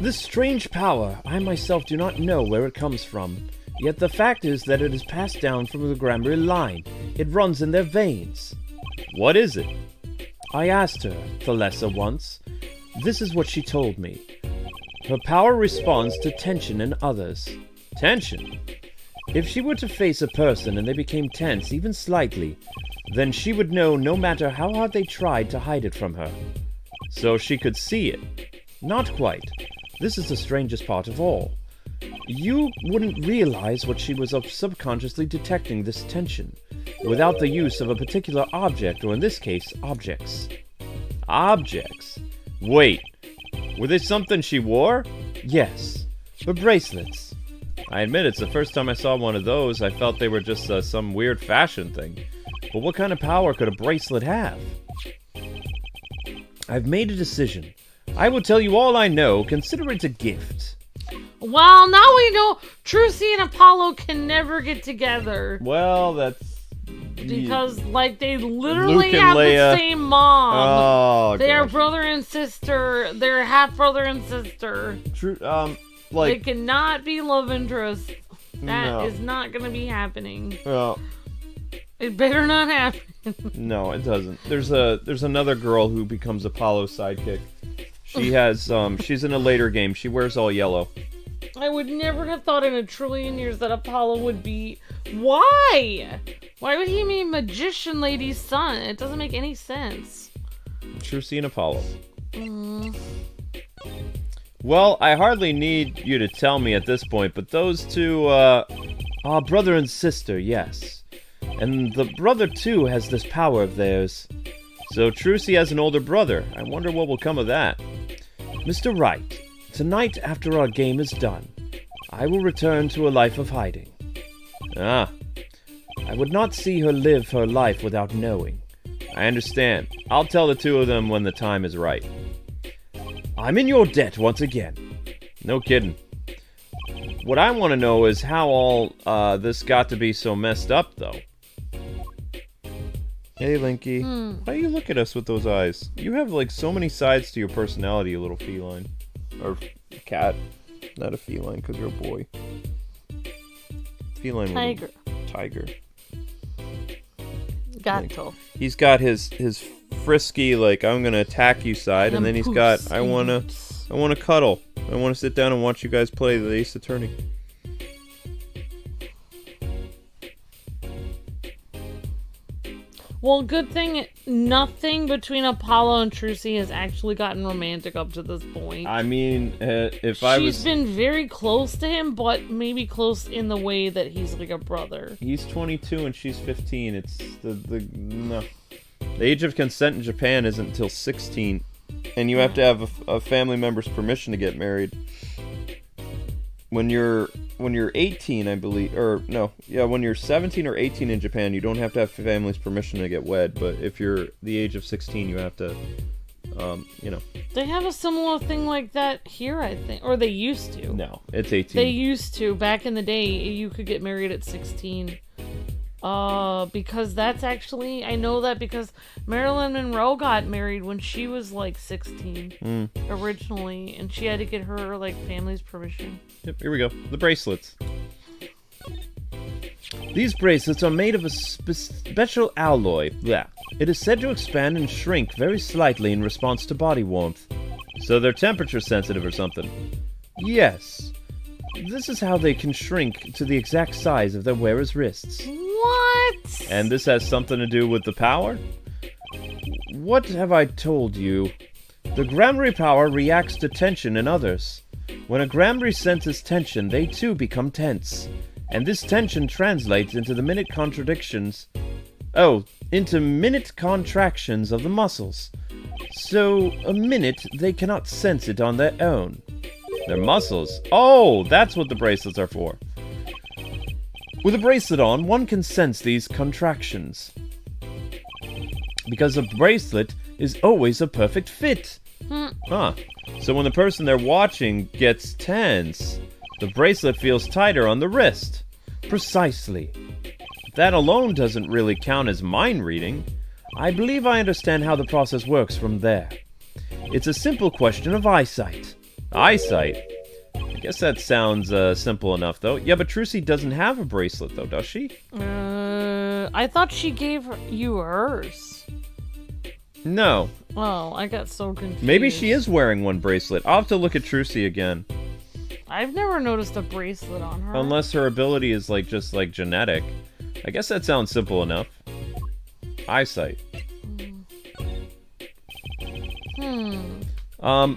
This strange power, I myself do not know where it comes from. Yet the fact is that it is passed down from the Gramarye line. It runs in their veins. What is it? I asked her, Thalessa, once. This is what she told me. Her power responds to tension in others. Tension? If she were to face a person and they became tense, even slightly, then she would know no matter how hard they tried to hide it from her. So she could see it. Not quite. This is the strangest part of all. You wouldn't realize what she was subconsciously detecting this tension, without the use of a particular object, or in this case, objects. Objects? Wait, were they something she wore? Yes, her bracelets. I admit it's the first time I saw one of those. I felt they were just some weird fashion thing. But what kind of power could a bracelet have? I've made a decision. I will tell you all I know. Consider it a gift. Well, now we know Trucy and Apollo can never get together. Well, that's... Because, like, they literally have the same mom. Oh, they are brother and sister. They're half brother and sister. True, They cannot be love interests. That is not going to be happening. Well, it better not happen. No, it doesn't. There's another girl who becomes Apollo's sidekick. She has she's in a later game. She wears all yellow. I would never have thought in a trillion years that Apollo would be... Why? Why would he be Magician Lady's son? It doesn't make any sense. Trucy and Apollo. Well, I hardly need you to tell me at this point, but those two, are brother and sister, yes. And the brother, too, has this power of theirs. So Trucy has an older brother. I wonder what will come of that. Mr. Wright, tonight after our game is done, I will return to a life of hiding. Ah, I would not see her live her life without knowing. I understand. I'll tell the two of them when the time is right. I'm in your debt once again. No kidding. What I want to know is how all this got to be so messed up, though. Hey, Linky. Why do you look at us with those eyes? You have, like, so many sides to your personality, you little feline. Or cat. Not a feline, because you're a boy. Feline. Tiger. Tiger. Gatto. He's got his frisky, like, I'm gonna attack you side, and then he's got, I wanna cuddle. I wanna sit down and watch you guys play the Ace Attorney. Well, good thing nothing between Apollo and Trucy has actually gotten romantic up to this point. I mean, She's been very close to him, but maybe close in the way that he's like a brother. He's 22 and she's 15. It's no. The age of consent in Japan isn't until 16, and you have to have a family member's permission to get married. When you're 18, I believe, or no, yeah, when you're 17 or 18 in Japan, you don't have to have family's permission to get wed. But if you're the age of 16, you have to, you know. They have a similar thing like that here, I think, or they used to. No, it's 18. They used to. Back in the day, you could get married at 16. Because that's actually, I know that because Marilyn Monroe got married when she was like 16 originally, and she had to get her like family's permission. Yep, here we go. The bracelets. These bracelets are made of a special alloy. Yeah. It is said to expand and shrink very slightly in response to body warmth. So they're temperature sensitive or something. Yes. This is how they can shrink to the exact size of their wearer's wrists. What? And this has something to do with the power? What have I told you? The Gramarye power reacts to tension in others. When a Gramarye senses tension, they too become tense. And this tension translates into the minute contractions of the muscles. So, a minute, they cannot sense it on their own. Their muscles? Oh, that's what the bracelets are for. With a bracelet on, one can sense these contractions. Because a bracelet is always a perfect fit. Huh. So when the person they're watching gets tense, the bracelet feels tighter on the wrist. Precisely. That alone doesn't really count as mind reading. I believe I understand how the process works from there. It's a simple question of eyesight. Eyesight? I guess that sounds simple enough, though. Yeah, but Trucy doesn't have a bracelet, though, does she? I thought she gave you hers. No. Oh, I got so confused. Maybe she is wearing one bracelet. I'll have to look at Trucy again. I've never noticed a bracelet on her. Unless her ability is, like, just, like, genetic. I guess that sounds simple enough. Eyesight.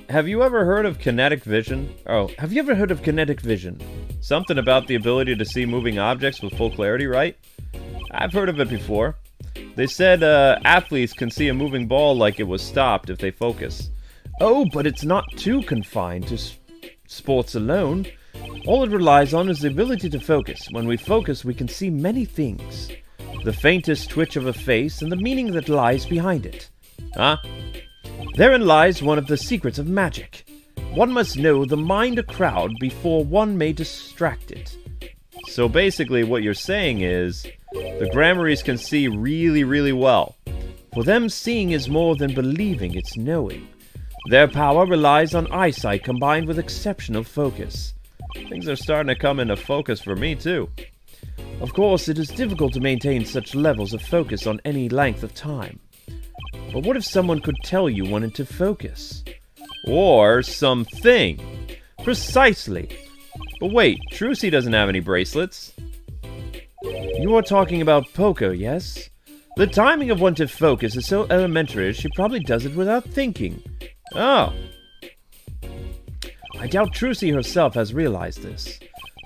Have you ever heard of kinetic vision? Oh, have you ever heard of kinetic vision? Something about the ability to see moving objects with full clarity, right? I've heard of it before. They said athletes can see a moving ball like it was stopped if they focus. Oh, but it's not too confined to sports alone. All it relies on is the ability to focus. When we focus, we can see many things. The faintest twitch of a face and the meaning that lies behind it. Huh? Therein lies one of the secrets of magic. One must know the mind a crowd before one may distract it. So basically what you're saying is, the Gramaryes can see really, really well. For them, seeing is more than believing, it's knowing. Their power relies on eyesight combined with exceptional focus. Things are starting to come into focus for me, too. Of course, it is difficult to maintain such levels of focus on any length of time. But what if someone could tell you when to focus? Or something. Precisely. But wait, Trucy doesn't have any bracelets. You are talking about poker, yes? The timing of when to focus is so elementary she probably does it without thinking. Oh. I doubt Trucy herself has realized this.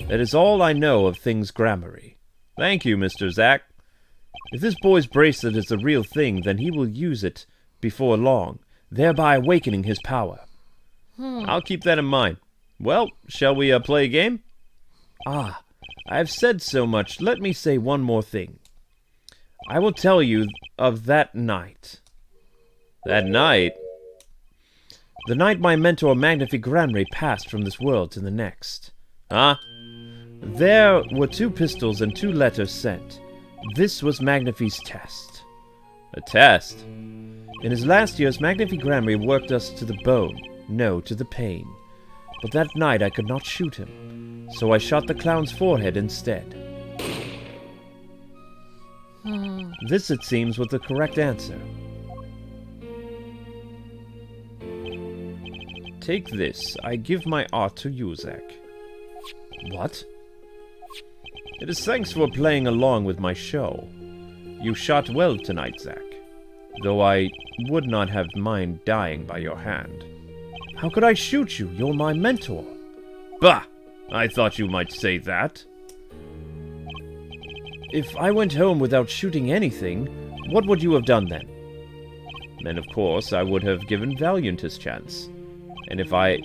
That is all I know of things Gramarye. Thank you, Mr. Zack. If this boy's bracelet is the real thing, then he will use it before long, thereby awakening his power. I'll keep that in mind. Well, shall we play a game? Ah, I have said so much. Let me say one more thing. I will tell you of that night. That night? The night my mentor Magnifi Gramarye passed from this world to the next. Huh? There were 2 pistols and 2 letters sent. This was Magnifi's test. A test? In his last years, Magnifi Gramarye worked us to the bone. No, to the pain. But that night I could not shoot him, so I shot the clown's forehead instead. This, it seems, was the correct answer. Take this. I give my art to you, Zack. What? It is thanks for playing along with my show. You shot well tonight, Zack. Though I would not have mind dying by your hand. How could I shoot you? You're my mentor. Bah! I thought you might say that. If I went home without shooting anything, what would you have done then? Then, of course, I would have given Valiant his chance. And if I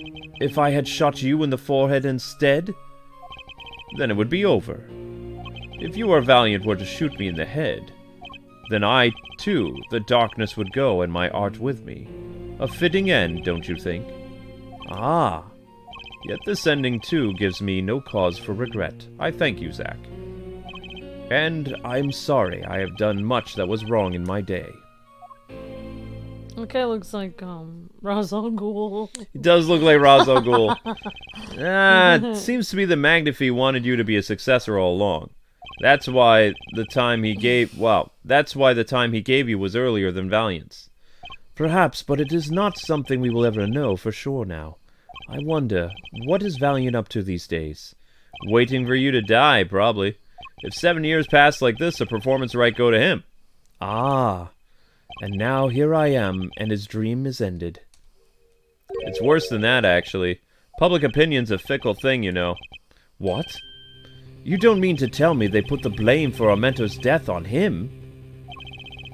had shot you in the forehead instead, then it would be over. If you or Valiant were to shoot me in the head, then I, too, the darkness would go and my art with me. A fitting end, don't you think? Ah. Yet this ending, too, gives me no cause for regret. I thank you, Zack. And I'm sorry I have done much that was wrong in my day. Okay, looks like, Ra's al Ghul. It does look like Ra's al Ghul. It seems to be that Magnifi wanted you to be a successor all along. That's why the time he gave... Well, that's why the time he gave you was earlier than Valiant's. Perhaps, but it is not something we will ever know for sure now. I wonder, what is Valiant up to these days? Waiting for you to die, probably. If 7 years pass like this, the performance right go to him. Ah, and now here I am, and his dream is ended. It's worse than that, actually. Public opinion's a fickle thing, you know. What? You don't mean to tell me they put the blame for our mentor's death on him?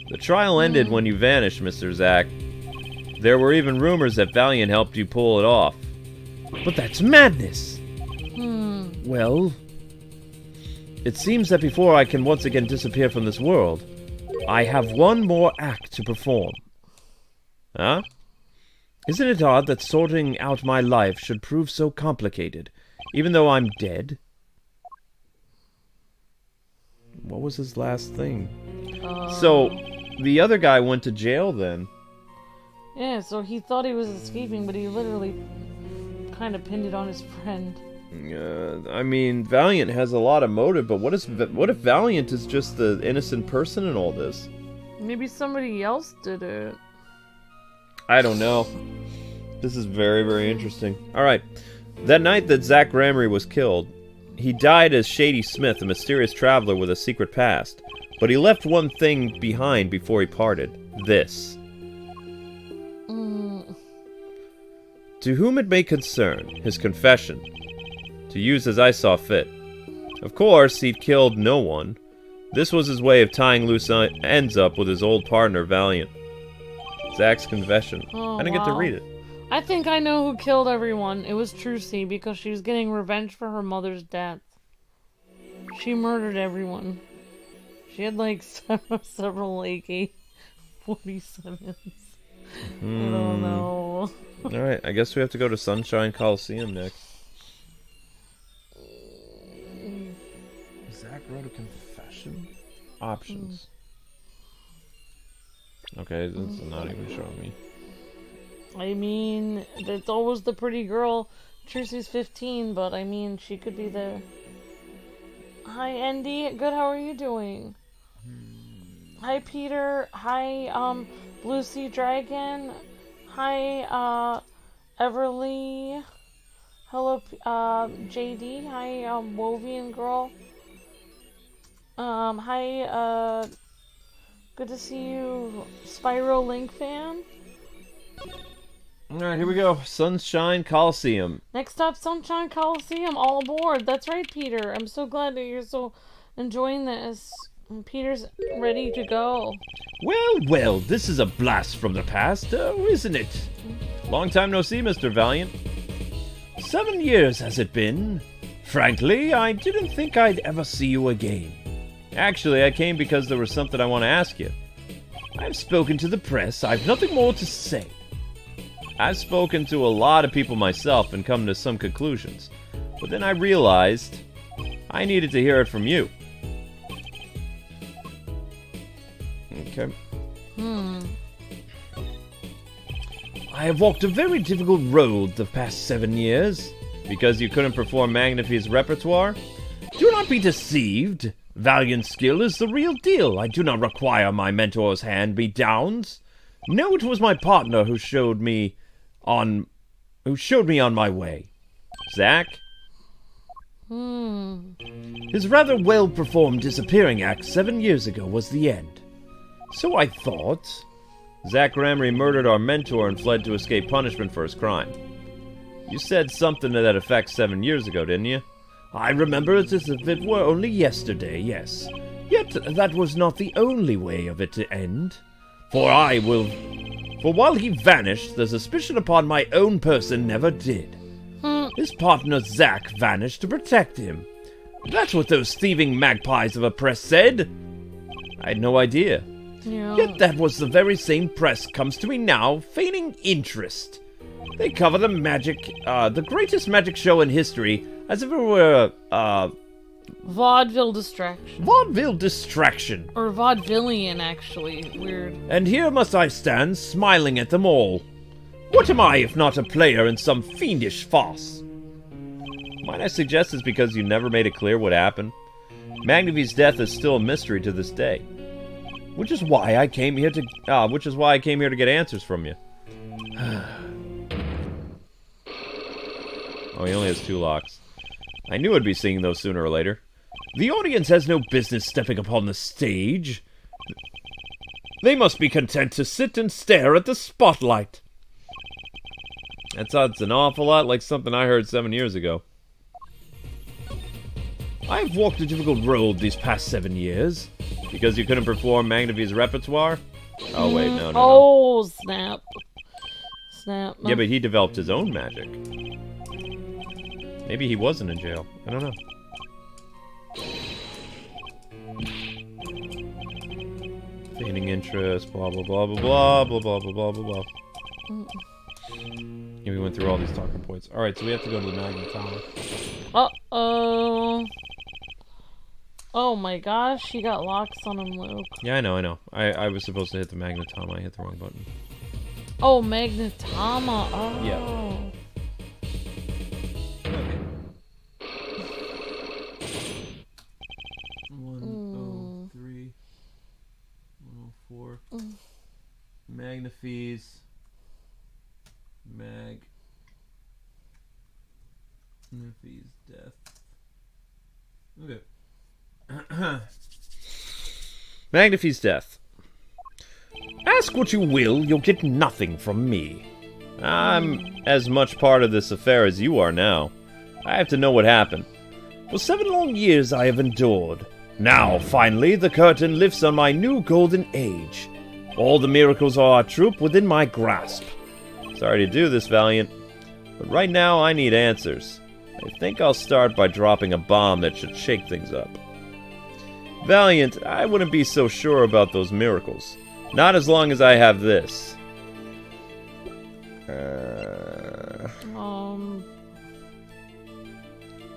The trial ended when you vanished, Mr. Zack. There were even rumors that Valiant helped you pull it off. But that's madness! Well, it seems that before I can once again disappear from this world, I have one more act to perform. Huh? Isn't it odd that sorting out my life should prove so complicated, even though I'm dead? What was his last thing? So, the other guy went to jail then. Yeah, so he thought he was escaping, but he literally kind of pinned it on his friend. I mean, Valiant has a lot of motive, but what if Valiant is just the innocent person in all this? Maybe somebody else did it. I don't know. This is very, very interesting. Alright. That night that Zack Gramarye was killed, he died as Shady Smith, a mysterious traveler with a secret past. But he left one thing behind before he parted. This. To whom it may concern, his confession. To use as I saw fit. Of course, he'd killed no one. This was his way of tying loose ends up with his old partner, Valiant. Zack's confession. Oh, I didn't get to read it. I think I know who killed everyone. It was Trucy, because she was getting revenge for her mother's death. She murdered everyone. She had like several AK-47s. I don't know. Alright, I guess we have to go to Sunshine Coliseum next. Zack wrote a confession? Options. Okay, it's not even showing me. I mean, it's always the pretty girl. Trucy's 15, but I mean, she could be the... Hi, Andy. Good, how are you doing? Hi, Peter. Hi, Blue Sea Dragon. Hi, Everly. Hello, JD. Hi, Wovian Girl. Hi, good to see you, Spyro Link fan. Alright, here we go. Sunshine Coliseum. Next stop, Sunshine Coliseum. All aboard. That's right, Peter. I'm so glad that you're so enjoying this. And Peter's ready to go. Well, well, this is a blast from the past, isn't it? Long time no see, Mr. Valiant. 7 years has it been? Frankly, I didn't think I'd ever see you again. Actually, I came because there was something I want to ask you. I've spoken to the press. I've nothing more to say. I've spoken to a lot of people myself and come to some conclusions. But then I realized I needed to hear it from you. Okay. I have walked a very difficult road the past 7 years. Because you couldn't perform Magnifi's repertoire? Do not be deceived. Valiant skill is the real deal. I do not require my mentor's hand-me-downs. No, it was my partner who showed me on my way. Zach? His rather well-performed disappearing act 7 years ago was the end. So I thought. Zach Gramarye murdered our mentor and fled to escape punishment for his crime. You said something to that effect 7 years ago, didn't you? I remember it as if it were only yesterday, yes. Yet that was not the only way of it to end. For while he vanished, the suspicion upon my own person never did. His partner Zach vanished to protect him. That's what those thieving magpies of a press said. I had no idea. Yeah. Yet that was the very same press comes to me now, feigning interest. They cover the greatest magic show in history, as if it were vaudeville distraction. Vaudeville distraction. Or vaudevillian, actually. Weird. And here must I stand, smiling at them all. What am I if not a player in some fiendish farce? Might I suggest it's because you never made it clear what happened? Magnifi's death is still a mystery to this day. Which is why I came here to get answers from you. Oh, he only has 2 locks. I knew I'd be seeing those sooner or later. The audience has no business stepping upon the stage. They must be content to sit and stare at the spotlight. That sounds an awful lot like something I heard 7 years ago. I've walked a difficult road these past 7 years. Because you couldn't perform Magnifi's repertoire? Oh, wait, no. Oh, snap. Snap. Yeah, but he developed his own magic. Maybe he wasn't in jail. I don't know. Feigning interest, blah, blah, blah, blah, blah, blah, blah, blah, blah, blah. Yeah, we went through all these talking points. Alright, so we have to go to the Magnetama. Uh-oh. Oh my gosh, he got locks on him, Luke. Yeah, I know. I was supposed to hit the Magnetama. I hit the wrong button. Oh, Magnetama. Oh. Yeah. Okay. 103. 104. Magnifi's. Magnifi's death. Okay. Magnifi's death. Ask what you will, you'll get nothing from me. I'm as much part of this affair as you are now. I have to know what happened. For 7 long years I have endured. Now, finally, the curtain lifts on my new golden age. All the miracles are a troop within my grasp. Sorry to do this, Valiant, but right now I need answers. I think I'll start by dropping a bomb that should shake things up. Valiant, I wouldn't be so sure about those miracles. Not as long as I have this.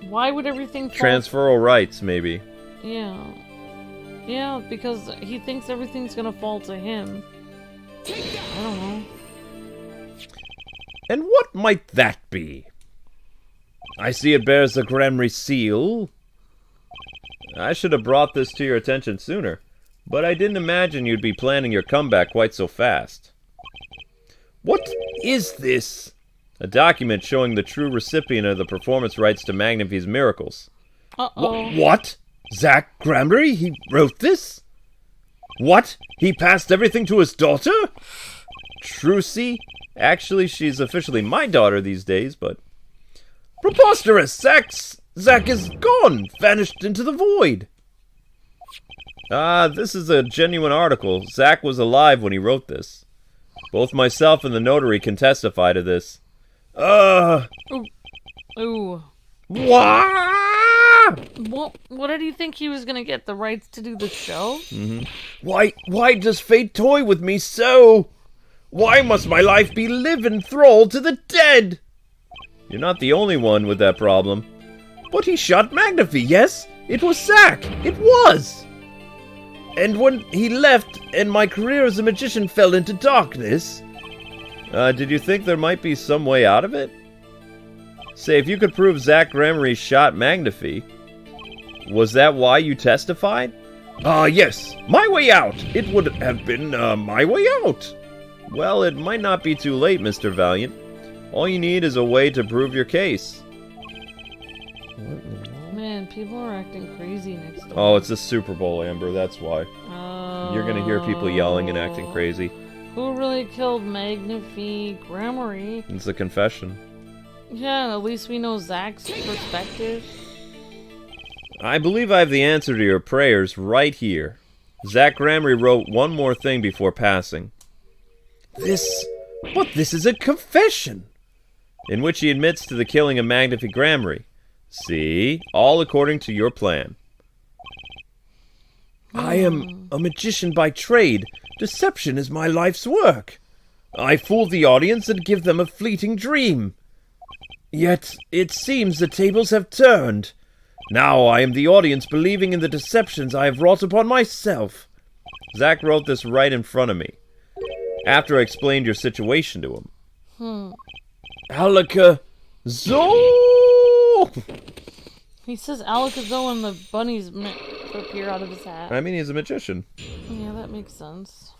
Why would everything fall? Transferal rights, maybe. Yeah. Yeah, because he thinks everything's gonna fall to him. I don't know. And what might that be? I see it bears the Gramarye seal. I should have brought this to your attention sooner, but I didn't imagine you'd be planning your comeback quite so fast. What is this? A document showing the true recipient of the performance rights to Magnifi's miracles. Uh-oh. What? Zach Gramarye? He wrote this? What? He passed everything to his daughter? Trucy? Actually, she's officially my daughter these days, but... Preposterous! Zach is gone! Vanished into the void! This is a genuine article. Zach was alive when he wrote this. Both myself and the notary can testify to this. Ooh. What did he think he was gonna get? The rights to do the show? Mm-hmm. Why does fate toy with me so? Why must my life be lived in thrall to the dead? You're not the only one with that problem. But he shot Magnifi, yes? It was Zach! It was! And when he left and my career as a magician fell into darkness... did you think there might be some way out of it? Say, if you could prove Zach Gramarye shot Magnifi, was that why you testified? Yes. My way out! It would have been, my way out! Well, it might not be too late, Mr. Valiant. All you need is a way to prove your case. Man, people are acting crazy next door. Oh, it's the Super Bowl, Amber, that's why. You're gonna hear people yelling and acting crazy. Who really killed Magnifi Gramarye? It's a confession. Yeah, at least we know Zach's perspective. I believe I have the answer to your prayers right here. Zach Gramarye wrote one more thing before passing. But this is a confession! In which he admits to the killing of Magnifi Gramarye. See? All according to your plan. I am a magician by trade. Deception is my life's work. I fool the audience and give them a fleeting dream. Yet, it seems the tables have turned. Now I am the audience believing in the deceptions I have wrought upon myself. Zach wrote this right in front of me. After I explained your situation to him. Alakazoo! He says Alakazoo and the bunnies appear out of his hat. I mean, he's a magician. Yeah, that makes sense.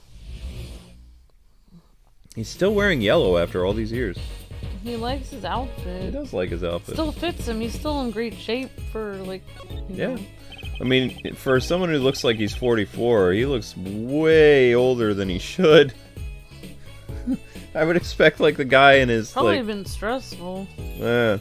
He's still wearing yellow after all these years. He likes his outfit. He does like his outfit. Still fits him. He's still in great shape for, like, you know. I mean, for someone who looks like he's 44, he looks way older than he should. I would expect, like, the guy in his, Probably been stressful. Yeah.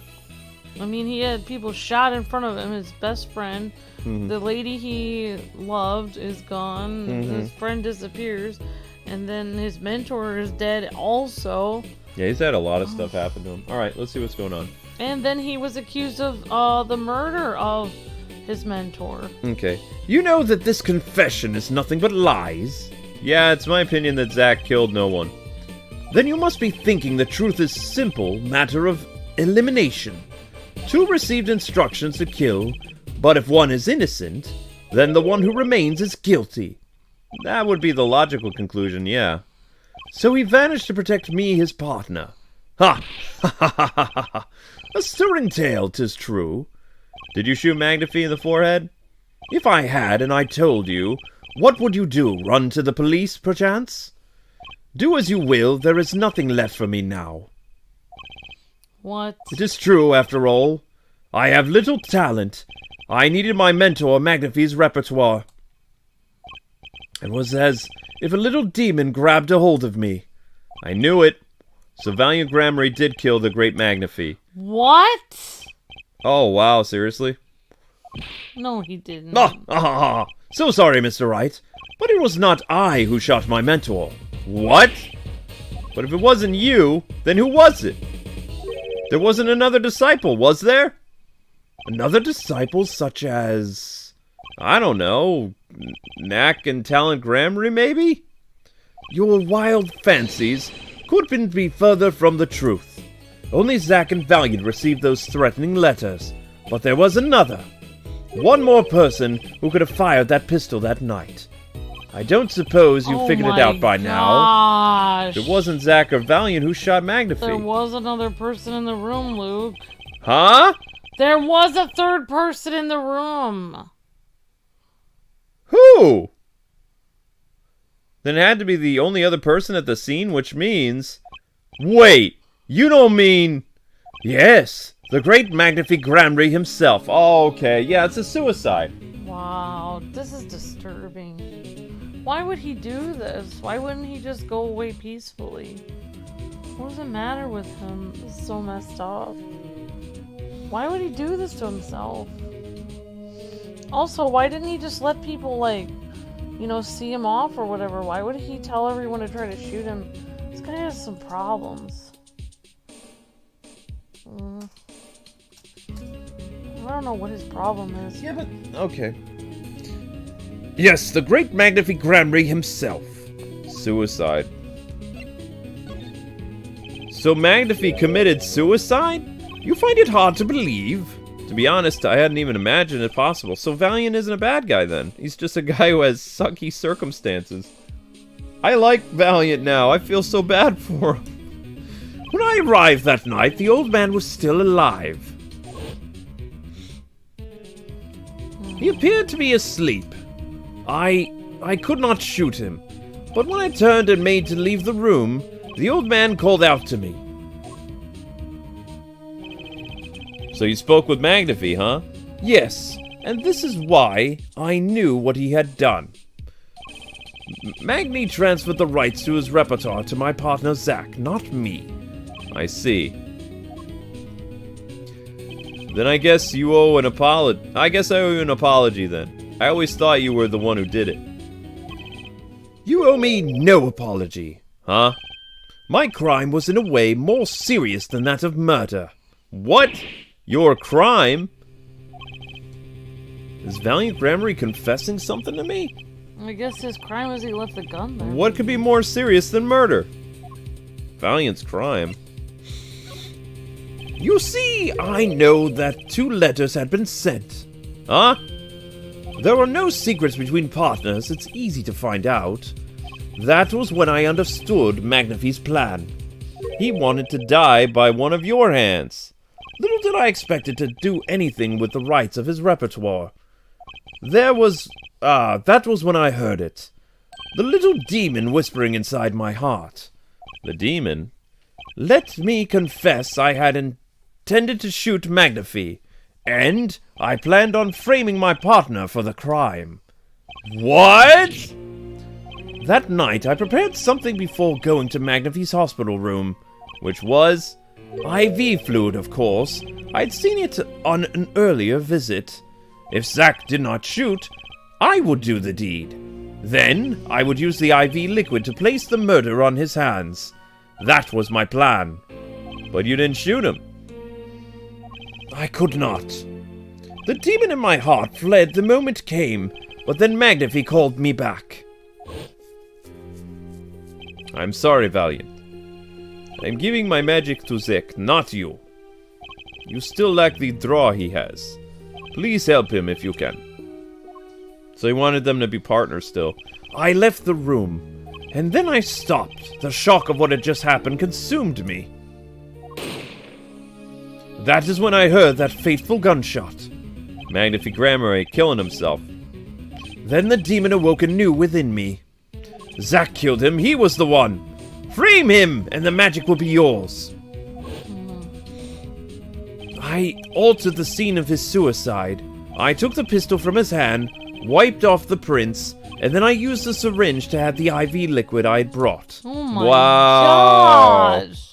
I mean, he had people shot in front of him. His best friend, the lady he loved is gone. His friend disappears. And then his mentor is dead also. Yeah, he's had a lot of stuff happen to him. Alright, let's see what's going on. And then he was accused of the murder of his mentor. Okay. You know that this confession is nothing but lies? Yeah, it's my opinion that Zach killed no one. Then you must be thinking the truth is simple matter of elimination. Two received instructions to kill, but if one is innocent, then the one who remains is guilty. That would be the logical conclusion, yeah. So he vanished to protect me, his partner. Ha! Ha ha ha ha ha! A stirring tale, 'tis true. Did you shoot Magnifi in the forehead? If I had, and I told you, what would you do? Run to the police, perchance? Do as you will, there is nothing left for me now. What? It is true, after all. I have little talent. I needed my mentor, Magnifi's repertoire. It was as if a little demon grabbed a hold of me. I knew it. So Valiant Gramarye did kill the great Magnifi. What? Oh, wow, seriously? No, he didn't. So sorry, Mr. Wright, but it was not I who shot my mentor. What? But if it wasn't you, then who was it? There wasn't another disciple, was there? Another disciple such as... I don't know... Knack and Talent Gramarye, maybe? Your wild fancies couldn't be further from the truth. Only Zach and Valiant received those threatening letters, but there was another. One more person who could have fired that pistol that night. I don't suppose you figured it out by now. It wasn't Zach or Valiant who shot Magnifi. There was another person in the room, Luke. Huh? There was a third person in the room. Who? Then it had to be the only other person at the scene, which means... Wait, you don't mean... Yes, the great Magnifi Gramarye himself. Oh, okay, yeah, it's a suicide. Wow, this is disturbing. Why would he do this? Why wouldn't he just go away peacefully? What does it matter with him? This is so messed up. Why would he do this to himself? Also, why didn't he just let people, like, you know, see him off or whatever? Why would he tell everyone to try to shoot him? This guy has some problems. I don't know what his problem is. Yeah, but... Okay. Yes, the great Magnifi Gramarye himself. Suicide. So Magnifi committed suicide? You find it hard to believe? To be honest, I hadn't even imagined it possible. So Valiant isn't a bad guy then. He's just a guy who has sucky circumstances. I like Valiant now. I feel so bad for him. When I arrived that night, the old man was still alive. He appeared to be asleep. I could not shoot him. But when I turned and made to leave the room, the old man called out to me. So you spoke with Magnifi, huh? Yes, and this is why I knew what he had done. Magni transferred the rights to his repertoire to my partner Zach, not me. I see. Then I guess you owe an apology. I guess I owe you an apology then. I always thought you were the one who did it. You owe me no apology, huh? My crime was in a way more serious than that of murder. What? Your crime? Is Valiant Gramarye confessing something to me? I guess his crime was he left the gun there. What could be more serious than murder? Valiant's crime. You see, I know that 2 letters had been sent. Huh? There are no secrets between partners, it's easy to find out. That was when I understood Magnifi's plan. He wanted to die by one of your hands. Little did I expect it to do anything with the rights of his repertoire. That was when I heard it. The little demon whispering inside my heart. The demon? Let me confess I had intended to shoot Magnifi, and I planned on framing my partner for the crime. What? That night I prepared something before going to Magnifi's hospital room, which was IV fluid, of course. I'd seen it on an earlier visit. If Zack did not shoot, I would do the deed. Then I would use the IV liquid to place the murder on his hands. That was my plan. But you didn't shoot him. I could not. The demon in my heart fled the moment came, but then Magnifi called me back. I'm sorry, Valiant. I'm giving my magic to Zek, not you. You still lack the draw he has. Please help him if you can. So he wanted them to be partners still. I left the room, and then I stopped. The shock of what had just happened consumed me. That is when I heard that fateful gunshot. Magnifi Gramarye killing himself. Then the demon awoke anew within me. Zack killed him, he was the one. Frame him, and the magic will be yours. I altered the scene of his suicide. I took the pistol from his hand, wiped off the prints, and then I used the syringe to add the IV liquid I had brought. Oh my gosh!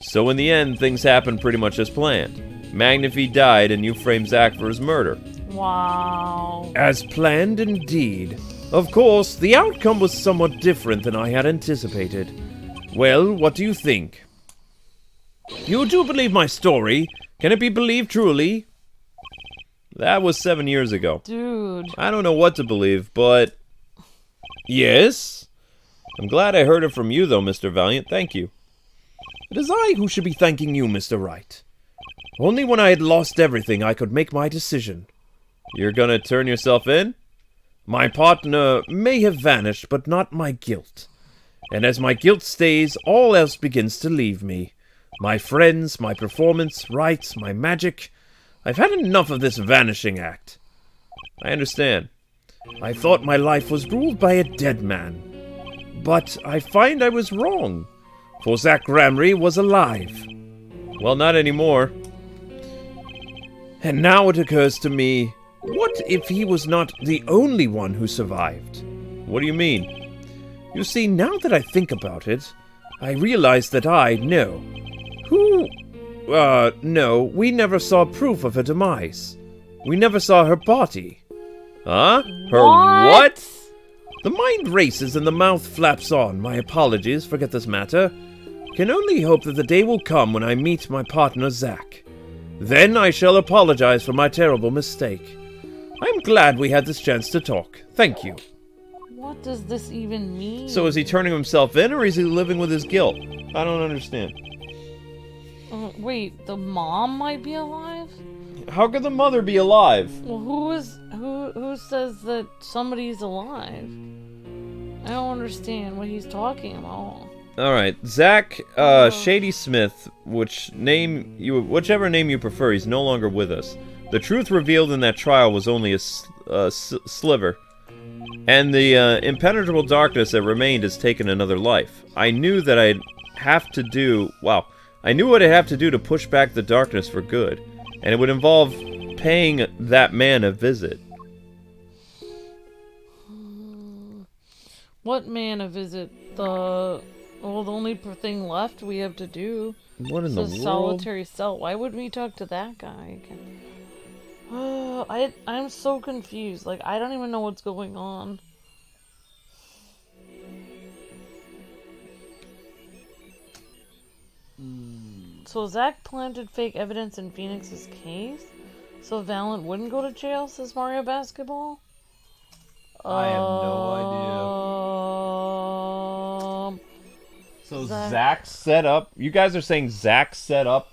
So in the end, things happened pretty much as planned. Magnifi died, and you framed Zack for his murder. Wow. As planned indeed. Of course, the outcome was somewhat different than I had anticipated. Well, what do you think? You do believe my story? Can it be believed truly? That was 7 years ago. Dude. I don't know what to believe, but... Yes? I'm glad I heard it from you, though, Mr. Valiant. Thank you. It is I who should be thanking you, Mr. Wright. Only when I had lost everything I could make my decision. You're gonna turn yourself in? My partner may have vanished, but not my guilt. And as my guilt stays, all else begins to leave me. My friends, my performance, rights, my magic. I've had enough of this vanishing act. I understand. I thought my life was ruled by a dead man. But I find I was wrong, for Zach Gramarye was alive. Well, not anymore. And now it occurs to me, what if he was not the only one who survived? What do you mean? You see, now that I think about it, I realize that no, we never saw proof of her demise. We never saw her body. Huh? Her what? The mind races and the mouth flaps on. My apologies, forget this matter. Can only hope that the day will come when I meet my partner, Zach. Then I shall apologize for my terrible mistake. I'm glad we had this chance to talk. Thank you. What does this even mean? So is he turning himself in, or is he living with his guilt? I don't understand. Wait, the mom might be alive? How could the mother be alive? Well, who says that somebody's alive? I don't understand what he's talking about. Alright, Zach, Shady Smith, whichever name you prefer, he's no longer with us. The truth revealed in that trial was only a sliver. And the impenetrable darkness that remained has taken another life. I knew that I knew what I'd have to do to push back the darkness for good. And it would involve paying that man a visit. What man a visit? The only thing left we have to do. What in the world? Solitary cell. Why would we talk to that guy again? I'm so confused. Like, I don't even know what's going on. So Zach planted fake evidence in Phoenix's case? So Valent wouldn't go to jail, says Mario Basketball? I have no idea. So Zach set up... You guys are saying Zach set up,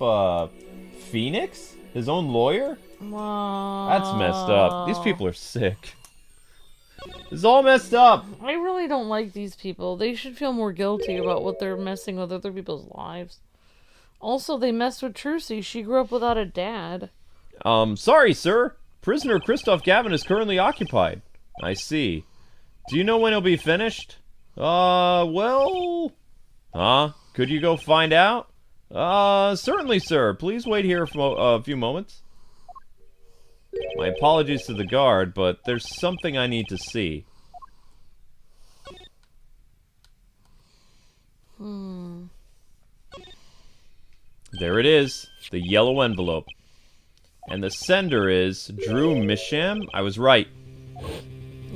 Phoenix? His own lawyer? That's messed up. These people are sick. This is all messed up. I really don't like these people. They should feel more guilty about what they're messing with other people's lives. Also, they messed with Trucy. She grew up without a dad. Sorry, sir. Prisoner Christoph Gavin is currently occupied. I see. Do you know when he'll be finished? Well... Could you go find out? Certainly, sir. Please wait here for a few moments. My apologies to the guard, but there's something I need to see. There it is, the yellow envelope. And the sender is Drew Misham? I was right.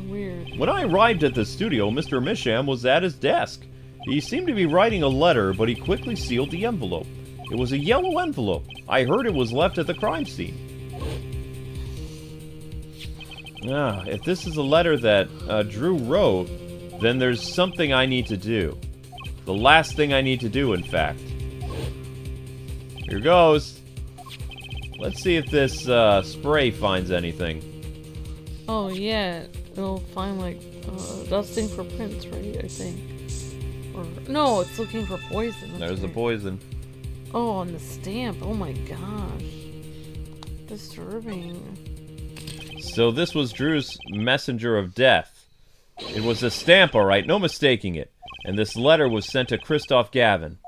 Weird. When I arrived at the studio, Mr. Misham was at his desk. He seemed to be writing a letter, but he quickly sealed the envelope. It was a yellow envelope. I heard it was left at the crime scene. If this is a letter that Drew wrote, then there's something I need to do. The last thing I need to do, in fact. Here goes. Let's see if this spray finds anything. Oh, yeah. It'll find, like, dusting for prints, right? I think. Or, no, it's looking for poison. There's the poison. Oh, on the stamp. Oh my gosh. Disturbing. So this was Drew's messenger of death. It was a stamp, alright, no mistaking it. And this letter was sent to Christoph Gavin.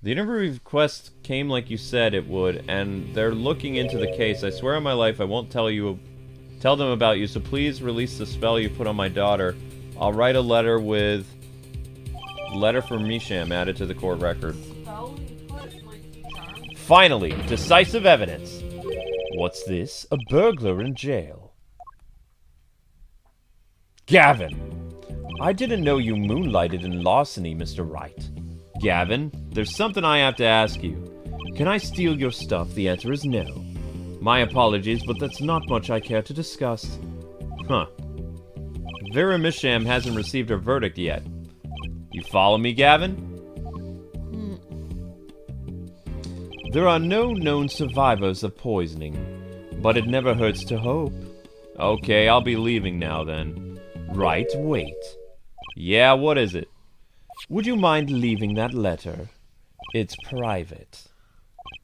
The interview request came like you said it would, and they're looking into the case. I swear on my life I won't tell them about you, so please release the spell you put on my daughter. I'll write a letter with... Letter from Misham added to the court record. Finally, decisive evidence. What's this? A burglar in jail. Gavin! I didn't know you moonlighted in larceny, Mr. Wright. Gavin, there's something I have to ask you. Can I steal your stuff? The answer is no. My apologies, but that's not much I care to discuss. Huh. Vera Misham hasn't received her verdict yet. You follow me, Gavin? There are no known survivors of poisoning, but it never hurts to hope. Okay, I'll be leaving now then. Right, wait. Yeah, what is it? Would you mind leaving that letter? It's private.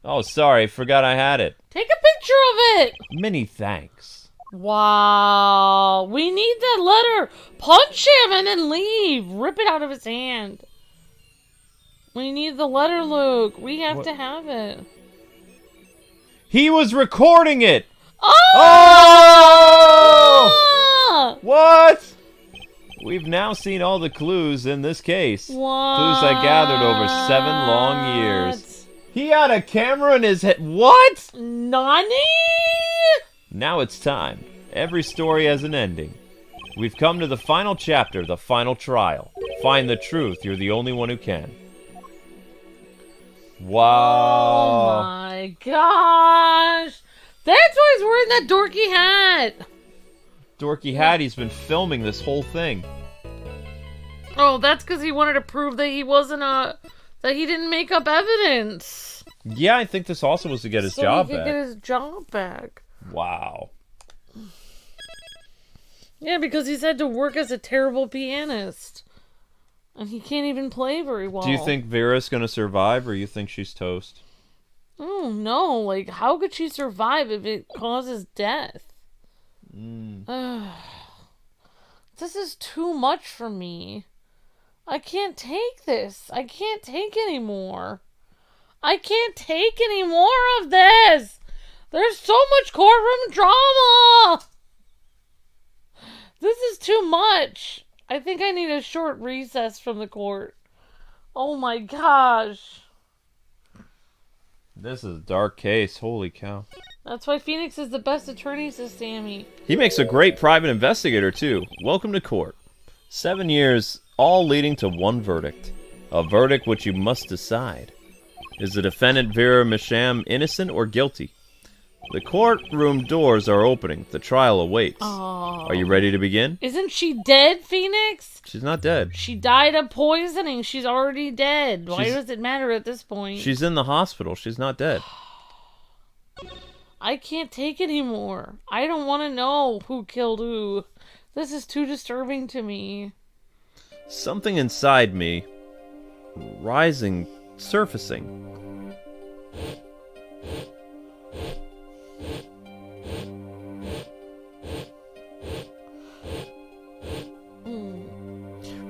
Oh, sorry, forgot I had it. Take a picture of it! Many thanks. Wow. We need that letter. Punch him and then leave. Rip it out of his hand. We need the letter, Luke. We have to have it. He was recording it! Oh! What? We've now seen all the clues in this case. What? Clues I gathered over 7 long years. He had a camera in his head. What? Nani? Now it's time. Every story has an ending. We've come to the final chapter, the final trial. Find the truth. You're the only one who can. Wow. Oh my gosh. That's why he's wearing that dorky hat. Dorky hat, he's been filming this whole thing. Oh, that's because he wanted to prove that he wasn't that he didn't make up evidence. Yeah, I think this also was to get his job So he could back. get his job back. Wow. Yeah, because he's had to work as a terrible pianist. And he can't even play very well. Do you think Vera's gonna survive, or you think she's toast? Oh, no. Like, how could she survive if it causes death? This is too much for me. I can't take this. I can't take anymore. I can't take any more of this. There's so much courtroom drama. This is too much. I think I need a short recess from the court. Oh my gosh. This is a dark case. Holy cow. That's why Phoenix is the best attorney, says Sammy. He makes a great private investigator, too. Welcome to court. 7 years, all leading to one verdict. A verdict which you must decide. Is the defendant Vera Misham innocent or guilty? The courtroom doors are opening. The trial awaits. Oh. Are you ready to begin? Isn't she dead, Phoenix? She's not dead. She died of poisoning. She's already dead. Why does it matter at this point? She's in the hospital. She's not dead. I can't take anymore. I don't want to know who killed who. This is too disturbing to me. Something inside me, rising, surfacing.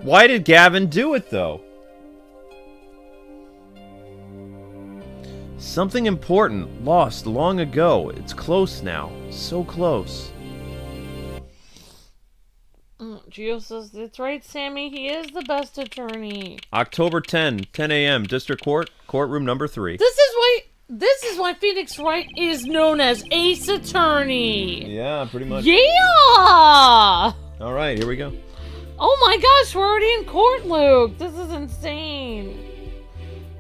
Why did Gavin do it, though? Something important, lost long ago. It's close now. So close. Gio says, it's right, Sammy. He is the best attorney. October 10 a.m., District Court, courtroom number 3. This is why Phoenix Wright is known as Ace Attorney. Yeah, pretty much. Yeah! All right, here we go. Oh my gosh, we're already in court, Luke. This is insane.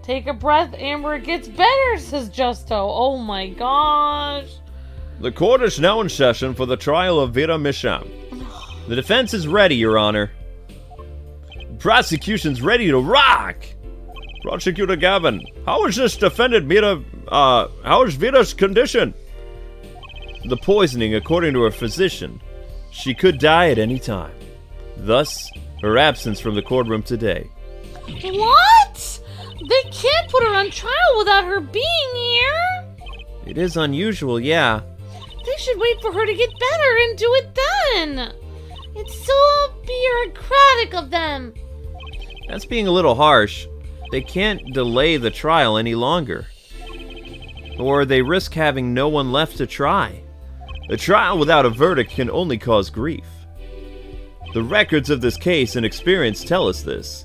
Take a breath, Amber. It gets better, says Justo. Oh my gosh. The court is now in session for the trial of Vera Misham. The defense is ready, Your Honor. Prosecution's ready to rock. Prosecutor Gavin, how is this defendant how is Vera's condition? The poisoning, according to her physician. She could die at any time. Thus, her absence from the courtroom today. What? They can't put her on trial without her being here. It is unusual, yeah. They should wait for her to get better and do it then. It's so bureaucratic of them. That's being a little harsh. They can't delay the trial any longer. Or they risk having no one left to try. A trial without a verdict can only cause grief. The records of this case and experience tell us this.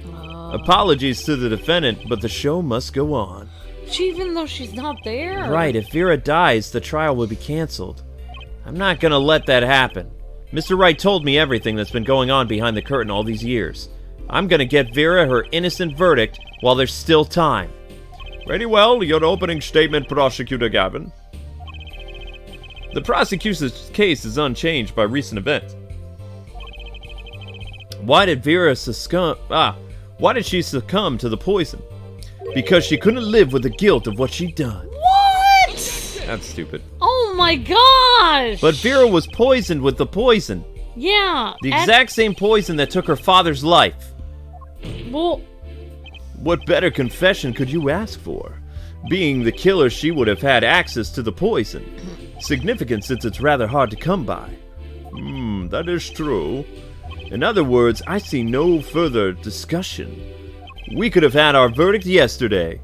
Apologies to the defendant, but the show must go on. Even though she's not there. Right, if Vera dies, the trial will be canceled. I'm not gonna let that happen. Mr. Wright told me everything that's been going on behind the curtain all these years. I'm gonna get Vera her innocent verdict while there's still time. Very well, your opening statement, Prosecutor Gavin. The prosecution's case is unchanged by recent events. Why did she succumb to the poison? Because she couldn't live with the guilt of what she'd done. What? That's stupid. Oh my gosh! But Vera was poisoned with the poison. Yeah. The exact same poison that took her father's life. Well... What better confession could you ask for? Being the killer, she would have had access to the poison. Significant since it's rather hard to come by. That is true. In other words, I see no further discussion. We could have had our verdict yesterday.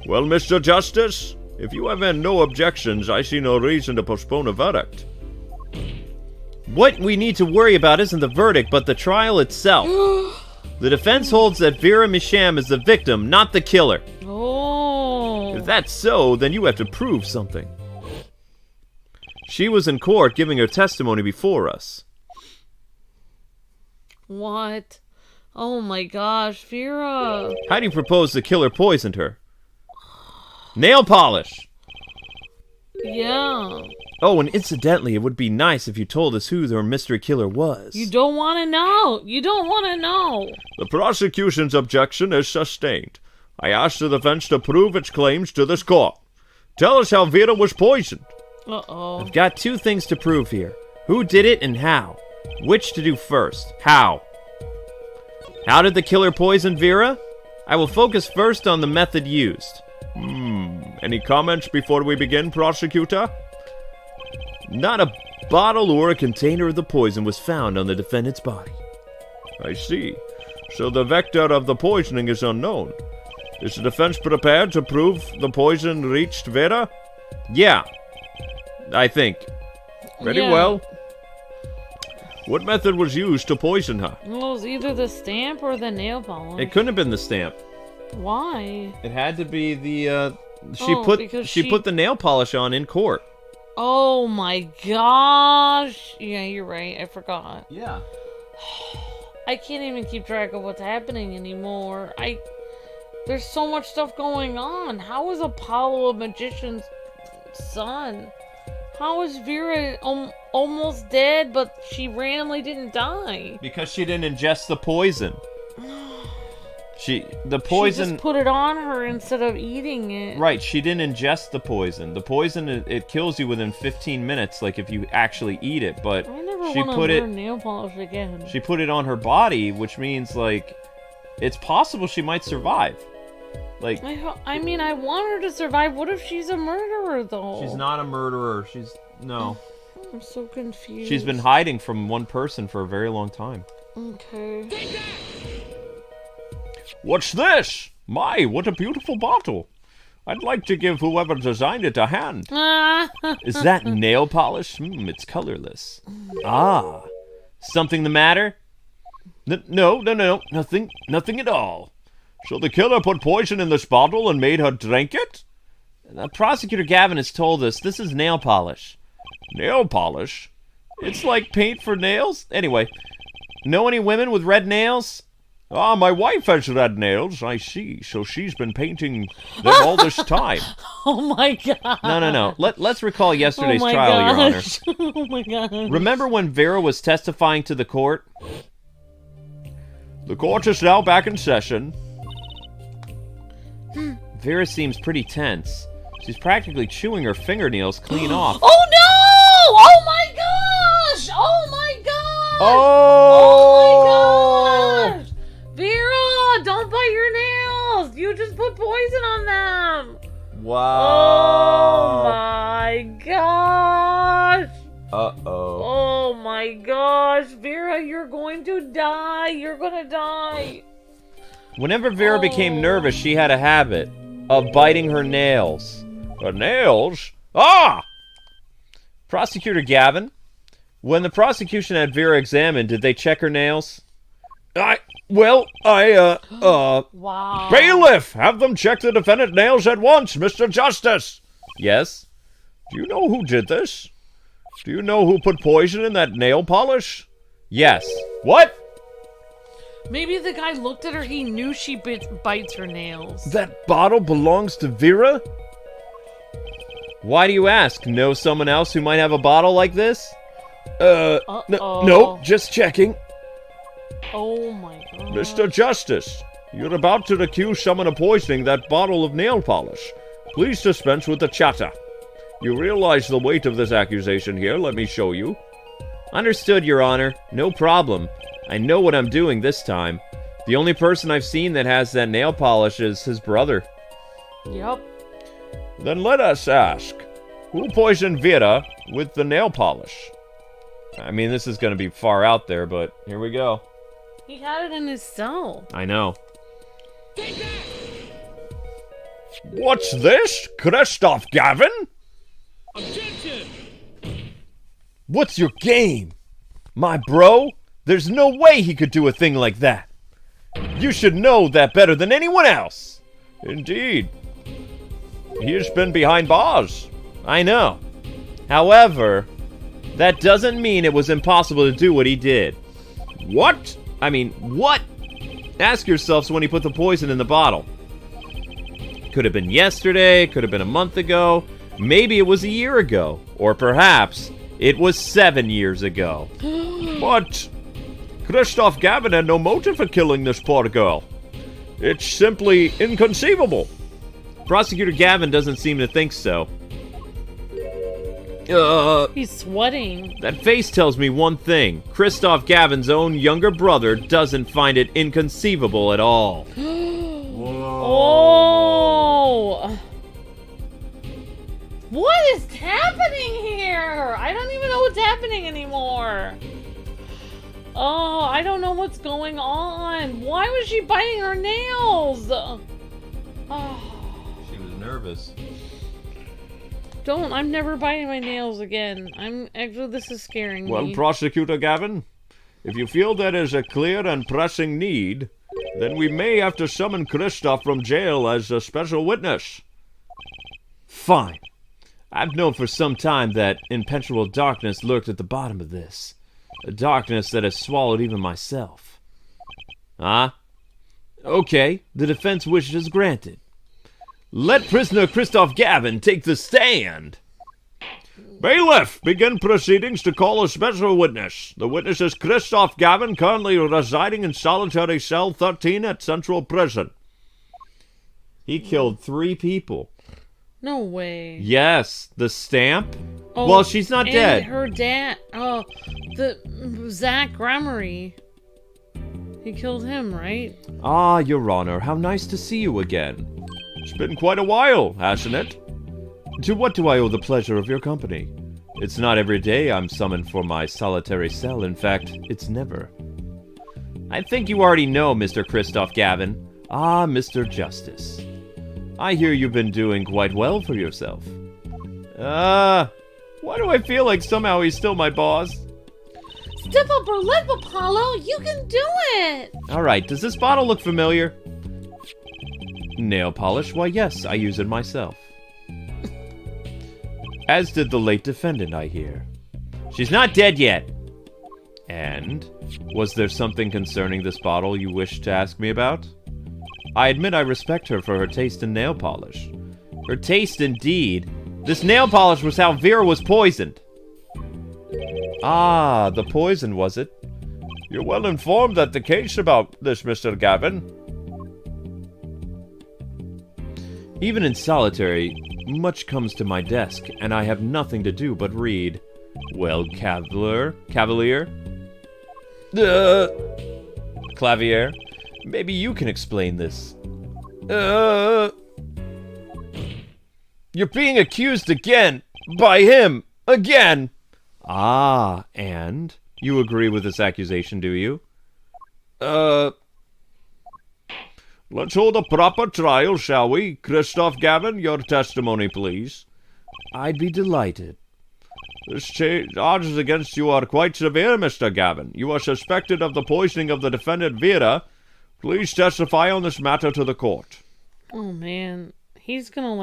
Well, Mr. Justice, if you have had no objections, I see no reason to postpone a verdict. What we need to worry about isn't the verdict, but the trial itself. The defense holds that Vera Misham is the victim, not the killer. Oh. If that's so, then you have to prove something. She was in court giving her testimony before us. What? Oh my gosh, Vera. How do you propose the killer poisoned her? Nail polish! Yeah. Oh, and incidentally, it would be nice if you told us who their mystery killer was. You don't want to know. You don't want to know. The prosecution's objection is sustained. I ask the defense to prove its claims to this court. Tell us how Vera was poisoned. Uh-oh. I've got two things to prove here. Who did it and how? Which to do first? How? How did the killer poison Vera? I will focus first on the method used. Any comments before we begin, prosecutor? Not a bottle or a container of the poison was found on the defendant's body. I see. So the vector of the poisoning is unknown. Is the defense prepared to prove the poison reached Vera? Yeah, I think. Very well. What method was used to poison her? Well, it was either the stamp or the nail polish. It couldn't have been the stamp. Why? It had to be the, because she put the nail polish on in court. Oh my gosh. Yeah, you're right. I forgot. Yeah. I can't even keep track of what's happening anymore. There's so much stuff going on. How is Apollo a magician's son? How is Vera almost dead, but she randomly didn't die? Because she didn't ingest the poison. She just put it on her instead of eating it. Right, she didn't ingest the poison. The poison, it kills you within 15 minutes, like if you actually eat it, but I never want to learn nail polish again. She put it on her body, which means, like, it's possible she might survive. Like, I mean, I want her to survive. What if she's a murderer, though? She's not a murderer. No. I'm so confused. She's been hiding from one person for a very long time. Okay. What's this? My, what a beautiful bottle. I'd like to give whoever designed it a hand. Is that nail polish? It's colorless. Ah. Something the matter? No. Nothing at all. So the killer put poison in this bottle and made her drink it? Prosecutor Gavin has told us this is nail polish. Nail polish? It's like paint for nails? Anyway, know any women with red nails? Ah, my wife has red nails, I see. So she's been painting them all this time. Oh my god. No. Let's recall yesterday's trial, Your Honor. Oh my god. Remember when Vera was testifying to the court? The court is now back in session. Vera seems pretty tense. She's practically chewing her fingernails clean off. Oh no! Oh my gosh! Oh my gosh! Oh! Oh my gosh! Vera, don't bite your nails! You just put poison on them! Wow! Oh my gosh! Uh-oh. Oh my gosh! Vera, you're going to die! You're gonna die! Whenever Vera became nervous, she had a habit of biting her nails. Her nails? Ah! Prosecutor Gavin, when the prosecution had Vera examined, did they check her nails? Wow. Bailiff, have them check the defendant's nails at once, Mr. Justice. Yes? Do you know who did this? Do you know who put poison in that nail polish? Yes. What? Maybe the guy looked at her, he knew she bites her nails. That bottle belongs to Vera? Why do you ask? Know someone else who might have a bottle like this? No, just checking. Oh my god. Mr. Justice, you're about to accuse someone of poisoning that bottle of nail polish. Please dispense with the chatter. You realize the weight of this accusation here, let me show you. Understood, Your Honor. No problem. I know what I'm doing this time. The only person I've seen that has that nail polish is his brother. Yep. Then let us ask, Who poisoned Vera with the nail polish? I mean, this is going to be far out there, but here we go. He had it in his cell. I know. What's this? Christoph Gavin? Objection! What's your game? My bro? There's no way he could do a thing like that. You should know that better than anyone else. Indeed. He has been behind bars. I know. However, that doesn't mean it was impossible to do what he did. What? I mean, what? Ask yourselves when he put the poison in the bottle. Could have been yesterday, could have been a month ago, maybe it was a year ago, or perhaps it was 7 years ago. But Christoph Gavin had no motive for killing this poor girl. It's simply inconceivable. Prosecutor Gavin doesn't seem to think so. He's sweating. That face tells me one thing. Christoph Gavin's own younger brother doesn't find it inconceivable at all. Oh! What is happening here? I don't even know what's happening anymore. Oh, I don't know what's going on. Why was she biting her nails? Oh. She was nervous. I'm never biting my nails again. Actually, this is scaring me. Well, Prosecutor Gavin, if you feel there is a clear and pressing need, then we may have to summon Christoph from jail as a special witness. Fine. I've known for some time that impenetrable darkness lurked at the bottom of this. A darkness that has swallowed even myself. Okay, the defense wishes is granted. Let prisoner Christoph Gavin take the stand. Bailiff, begin proceedings to call a special witness. The witness is Christoph Gavin, currently residing in solitary cell 13 at Central Prison. He killed 3 people. No way. Yes, the stamp. Oh, well, she's not dead. Her dad. Oh, the Zach Gramarye. He killed him, right? Ah, Your Honor, how nice to see you again. It's been quite a while, hasn't it? To what do I owe the pleasure of your company? It's not every day I'm summoned for my solitary cell. In fact, it's never. I think you already know, Mr. Christoph Gavin. Ah, Mr. Justice. I hear you've been doing quite well for yourself. Why do I feel like somehow he's still my boss? Step up or lip, Apollo! You can do it! Alright, does this bottle look familiar? Nail polish? Why, yes, I use it myself. As did the late defendant, I hear. She's not dead yet. And? Was there something concerning this bottle you wish to ask me about? I admit I respect her for her taste in nail polish. Her taste, indeed. This nail polish was how Vera was poisoned. Ah, the poison, was it? You're well informed that the case about this, Mr. Gavin. Even in solitary, much comes to my desk, and I have nothing to do but read. Well, Cavalier? Clavier? Maybe you can explain this. You're being accused again! By him! Again! Ah, and? You agree with this accusation, do you? Let's hold a proper trial, shall we? Christoph Gavin, your testimony, please. I'd be delighted. This charges against you are quite severe, Mr. Gavin. You are suspected of the poisoning of the defendant Vera. Please testify on this matter to the court. Oh, man. He's gonna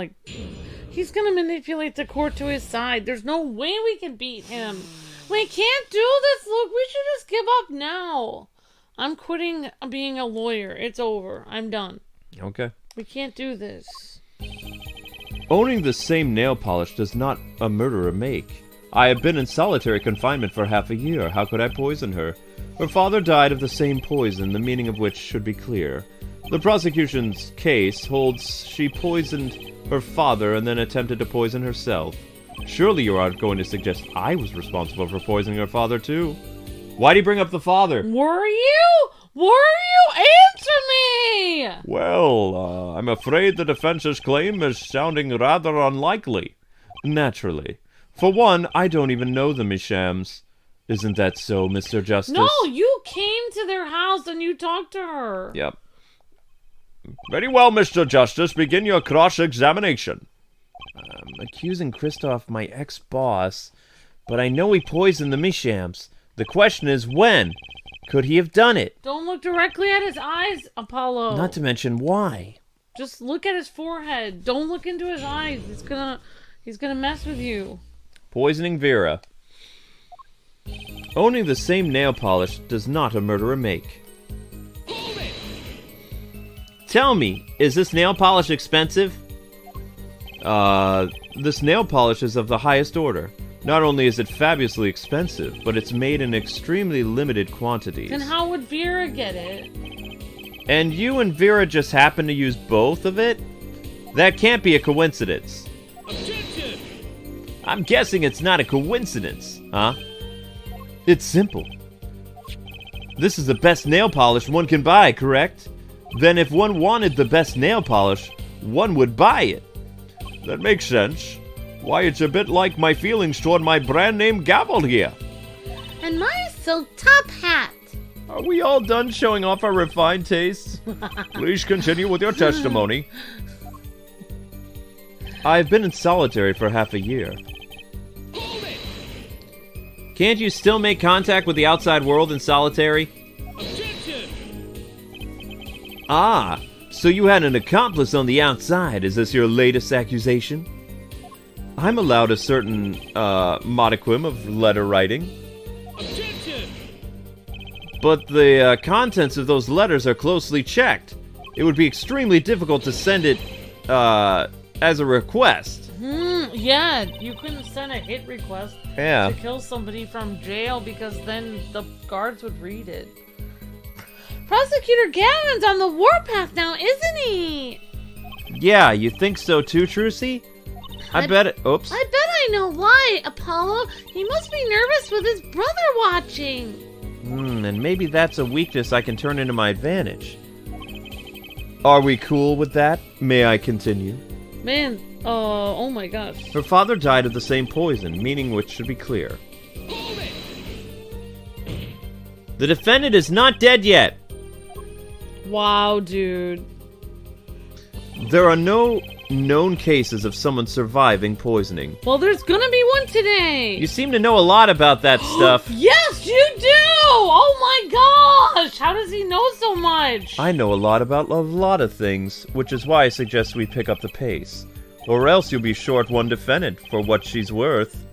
manipulate the court to his side. There's no way we can beat him. We can't do this. Look, we should just give up now. I'm quitting being a lawyer. It's over. I'm done. Okay. We can't do this. Owning the same nail polish does not a murderer make. I have been in solitary confinement for half a year. How could I poison her? Her father died of the same poison, the meaning of which should be clear. The prosecution's case holds she poisoned her father and then attempted to poison herself. Surely you aren't going to suggest I was responsible for poisoning her father too? Why'd he bring up the father? Were you? Answer me! Well, I'm afraid the defense's claim is sounding rather unlikely. Naturally. For one, I don't even know the Mishams. Isn't that so, Mr. Justice? No, you came to their house and you talked to her. Yep. Very well, Mr. Justice. Begin your cross-examination. I'm accusing Kristoff my ex-boss, but I know he poisoned the Mishams. The question is when? Could he have done it? Don't look directly at his eyes, Apollo. Not to mention why. Just look at his forehead. Don't look into his eyes. He's gonna mess with you. Poisoning Vera. Owning the same nail polish does not a murderer make. Tell me, is this nail polish expensive? This nail polish is of the highest order. Not only is it fabulously expensive, but it's made in extremely limited quantities. Then how would Vera get it? And you and Vera just happen to use both of it? That can't be a coincidence. Objection! I'm guessing it's not a coincidence, huh? It's simple. This is the best nail polish one can buy, correct? Then if one wanted the best nail polish, one would buy it. That makes sense. Why, it's a bit like my feelings toward my brand name Gavin here. And my silk top hat. Are we all done showing off our refined tastes? Please continue with your testimony. I've been in solitary for half a year. Can't you still make contact with the outside world in solitary? Objection! Ah, so you had an accomplice on the outside. Is this your latest accusation? I'm allowed a certain, modicum of letter writing. Objection! But the contents of those letters are closely checked. It would be extremely difficult to send it, as a request. Yeah, you couldn't send a hit request to kill somebody from jail because then the guards would read it. Prosecutor Gavin's on the warpath now, isn't he? Yeah, you think so too, Trucy? I bet it... Oops. I bet I know why, Apollo. He must be nervous with his brother watching. And maybe that's a weakness I can turn into my advantage. Are we cool with that? May I continue? Man, oh my gosh. Her father died of the same poison, meaning which should be clear. The defendant is not dead yet. Wow, dude. There are no known cases of someone surviving poisoning. Well, there's gonna be one today. You seem to know a lot about that stuff. Yes, you do! Oh my gosh! How does he know so much? I know a lot about a lot of things, which is why I suggest we pick up the pace. Or else you'll be short one defendant for what she's worth.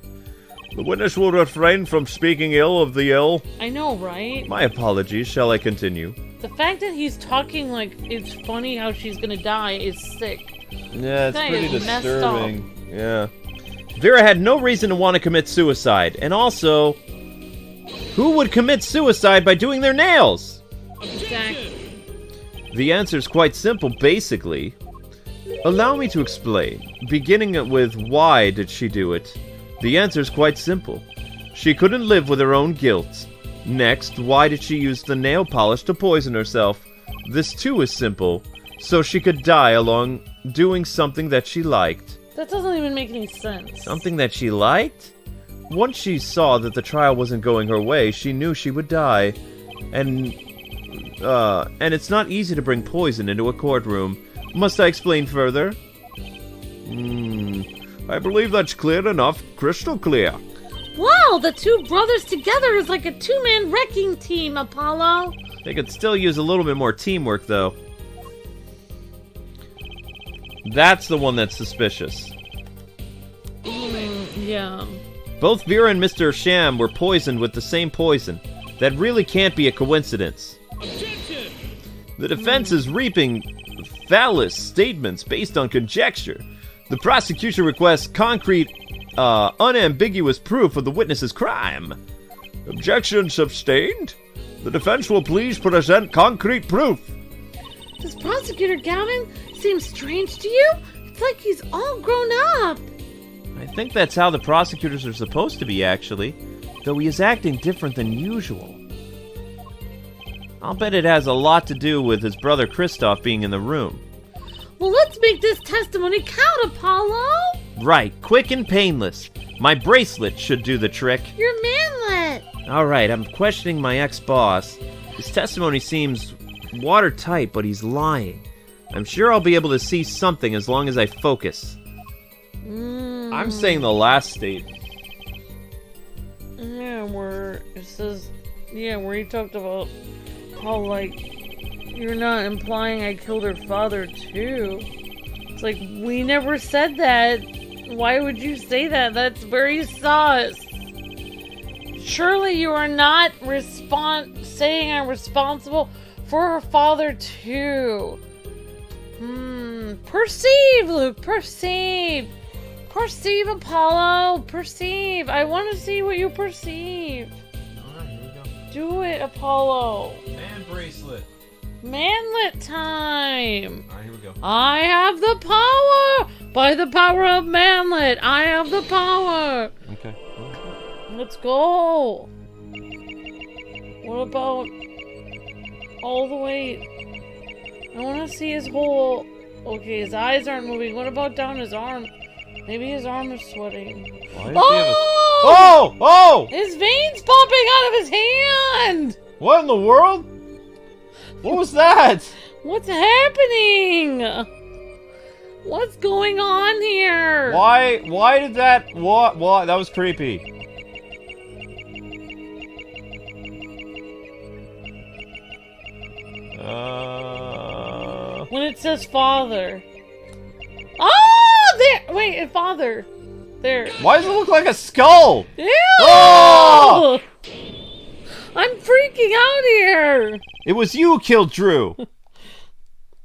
The witness will refrain from speaking ill of the ill. I know, right? My apologies. Shall I continue? The fact that he's talking like it's funny how she's gonna die is sick. Yeah, it's That pretty is messed disturbing. Yeah. Vera had no reason to want to commit suicide. And also, who would commit suicide by doing their nails? Exactly. The answer is quite simple, basically. Allow me to explain. Beginning with why did she do it? The answer is quite simple. She couldn't live with her own guilt. Next, why did she use the nail polish to poison herself? This too is simple. So she could die along doing something that she liked. That doesn't even make any sense. Something that she liked? Once she saw that the trial wasn't going her way, she knew she would die. And it's not easy to bring poison into a courtroom. Must I explain further? I believe that's clear enough. Crystal clear. Wow, the two brothers together is like a two-man wrecking team, Apollo. They could still use a little bit more teamwork, though. That's the one that's suspicious. Yeah. Both Vera and Mr. Sham were poisoned with the same poison. That really can't be a coincidence. Objection! The defense is reaping fallacious statements based on conjecture. The prosecution requests concrete, unambiguous proof of the witness's crime. Objection sustained. The defense will please present concrete proof. Does Prosecutor Gavin seem strange to you? It's like he's all grown up. I think that's how the prosecutors are supposed to be, actually. Though he is acting different than usual. I'll bet it has a lot to do with his brother Kristoff being in the room. Well, let's make this testimony count, Apollo! Right, quick and painless. My bracelet should do the trick. Your manlet! Alright, I'm questioning my ex-boss. His testimony seems watertight, but he's lying. I'm sure I'll be able to see something as long as I focus. I'm saying the last statement. Yeah, where it says... Yeah, where he talked about how, like, you're not implying I killed her father, too. It's like, we never said that. Why would you say that? That's very sus. Surely you are not saying I'm responsible for her father, too. Perceive, Luke, perceive. Perceive, Apollo, perceive. I want to see what you perceive. Alright, here we go. Do it, Apollo. Man bracelet. Manlet time. Alright, here we go. I have the power. By the power of Manlet, I have the power. Okay. Let's go. What about all the way? I want to see his whole... Okay, his eyes aren't moving. What about down his arm? Maybe his arm is sweating. Why does he have a... Oh! Oh! His veins popping out of his hand! What in the world? What was that? What's happening? What's going on here? Why did that... What? That was creepy. When it says father. Oh! There! Wait, father. There. Why does it look like a skull? Ew! Oh! I'm freaking out here! It was you who killed Drew.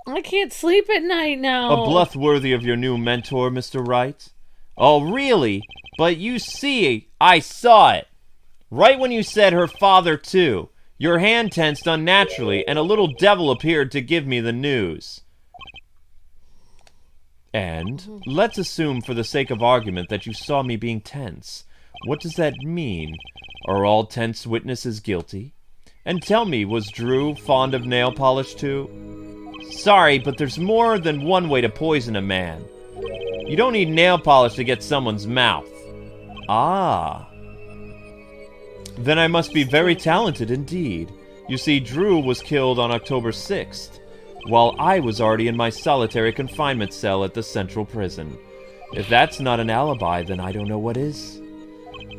I can't sleep at night now. A bluff worthy of your new mentor, Mr. Wright. Oh, really? But you see, I saw it. Right when you said her father, too. Your hand tensed unnaturally, and a little devil appeared to give me the news. And, let's assume for the sake of argument that you saw me being tense. What does that mean? Are all tense witnesses guilty? And tell me, was Drew fond of nail polish too? Sorry, but there's more than one way to poison a man. You don't need nail polish to get someone's mouth. Ah. Then I must be very talented indeed. You see, Drew was killed on October 6th, while I was already in my solitary confinement cell at the Central Prison. If that's not an alibi, then I don't know what is.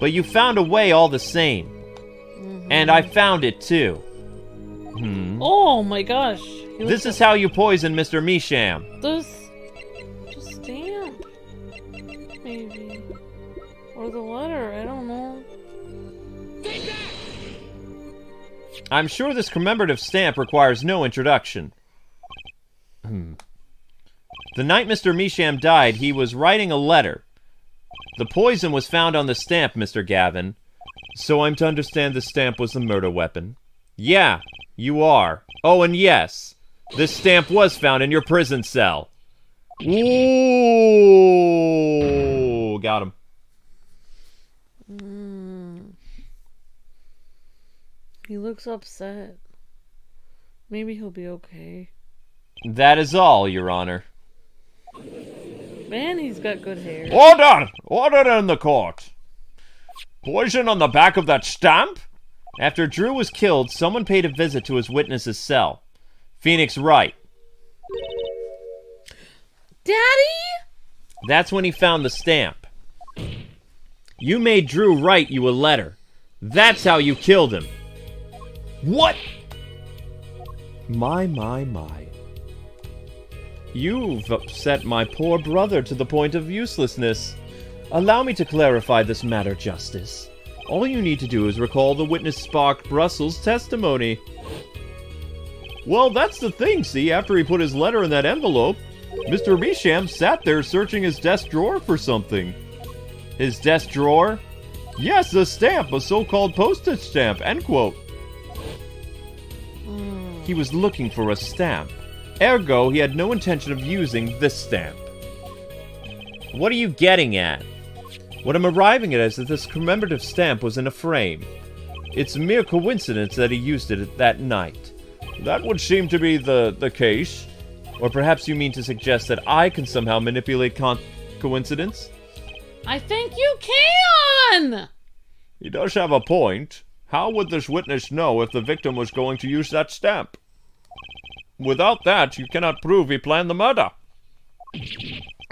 But you found a way all the same. And I found it too. Oh my gosh. This is how you poison Mr. Misham. The stamp. Maybe. Or the letter, I don't know. I'm sure this commemorative stamp requires no introduction. The night Mr. Misham died, he was writing a letter. The poison was found on the stamp, Mr. Gavin. So I'm to understand the stamp was the murder weapon? Yeah, you are. Oh, and yes, this stamp was found in your prison cell. Ooh, got him. He looks upset. Maybe he'll be okay. That is all, Your Honor. Man, he's got good hair. Order! Order in the court! Poison on the back of that stamp? After Drew was killed, someone paid a visit to his witness's cell. Phoenix Wright. Daddy? That's when he found the stamp. You made Drew write you a letter. That's how you killed him. What? My. You've upset my poor brother to the point of uselessness. Allow me to clarify this matter, Justice. All you need to do is recall the witness Spark Brussels' testimony. Well, that's the thing, see? After he put his letter in that envelope, Mr. Misham sat there searching his desk drawer for something. His desk drawer? Yes, a stamp, a so-called postage stamp, end quote. He was looking for a stamp. Ergo, he had no intention of using this stamp. What are you getting at? What I'm arriving at is that this commemorative stamp was in a frame. It's a mere coincidence that he used it that night. That would seem to be the case. Or perhaps you mean to suggest that I can somehow manipulate coincidence? I think you can! He does have a point. How would this witness know if the victim was going to use that stamp? Without that, you cannot prove he planned the murder.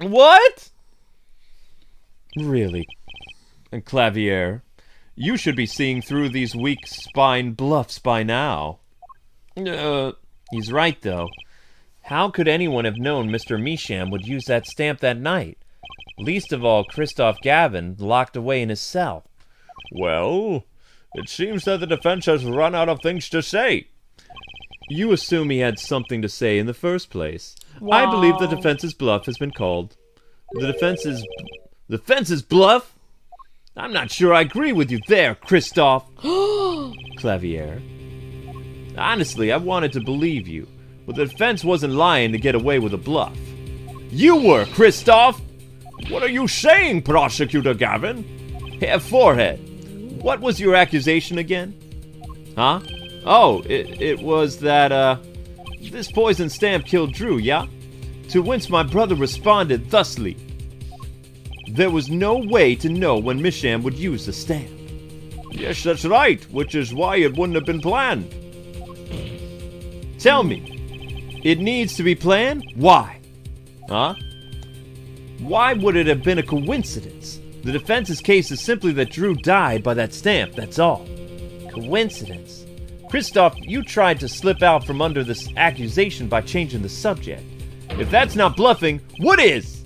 What? Really? And Clavier, you should be seeing through these weak-spined bluffs by now. He's right, though. How could anyone have known Mr. Misham would use that stamp that night? Least of all, Christoph Gavin, locked away in his cell. Well, it seems that the defense has run out of things to say. You assume he had something to say in the first place. Wow. I believe the defense's bluff has been called. The defense's bluff? I'm not sure I agree with you there, Christoph. Clavier. Honestly, I wanted to believe you, but the defense wasn't lying to get away with a bluff. You were, Christoph! What are you saying, Prosecutor Gavin? Herr Forgerd, what was your accusation again? Huh? Oh, it was that, this poison stamp killed Drew, yeah? To whence my brother responded thusly. There was no way to know when Misham would use the stamp. Yes, that's right, which is why it wouldn't have been planned. Tell me, it needs to be planned? Why? Huh? Why would it have been a coincidence? The defense's case is simply that Drew died by that stamp, that's all. Coincidence? Christoph, you tried to slip out from under this accusation by changing the subject. If that's not bluffing, what is?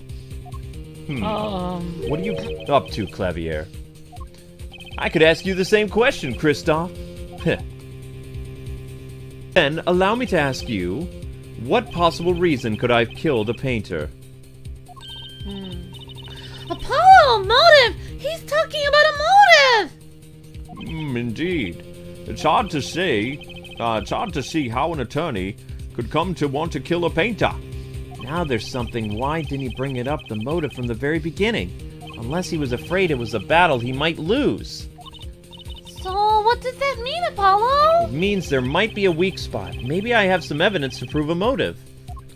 What are you up to, Clavier? I could ask you the same question, Christoph. Then, allow me to ask you, what possible reason could I have killed a painter? Apollo, motive! He's talking about a motive! Indeed. It's hard to say. It's hard to see how an attorney could come to want to kill a painter. Now there's something. Why didn't he bring it up, the motive, from the very beginning? Unless he was afraid it was a battle he might lose. So, what does that mean, Apollo? It means there might be a weak spot. Maybe I have some evidence to prove a motive.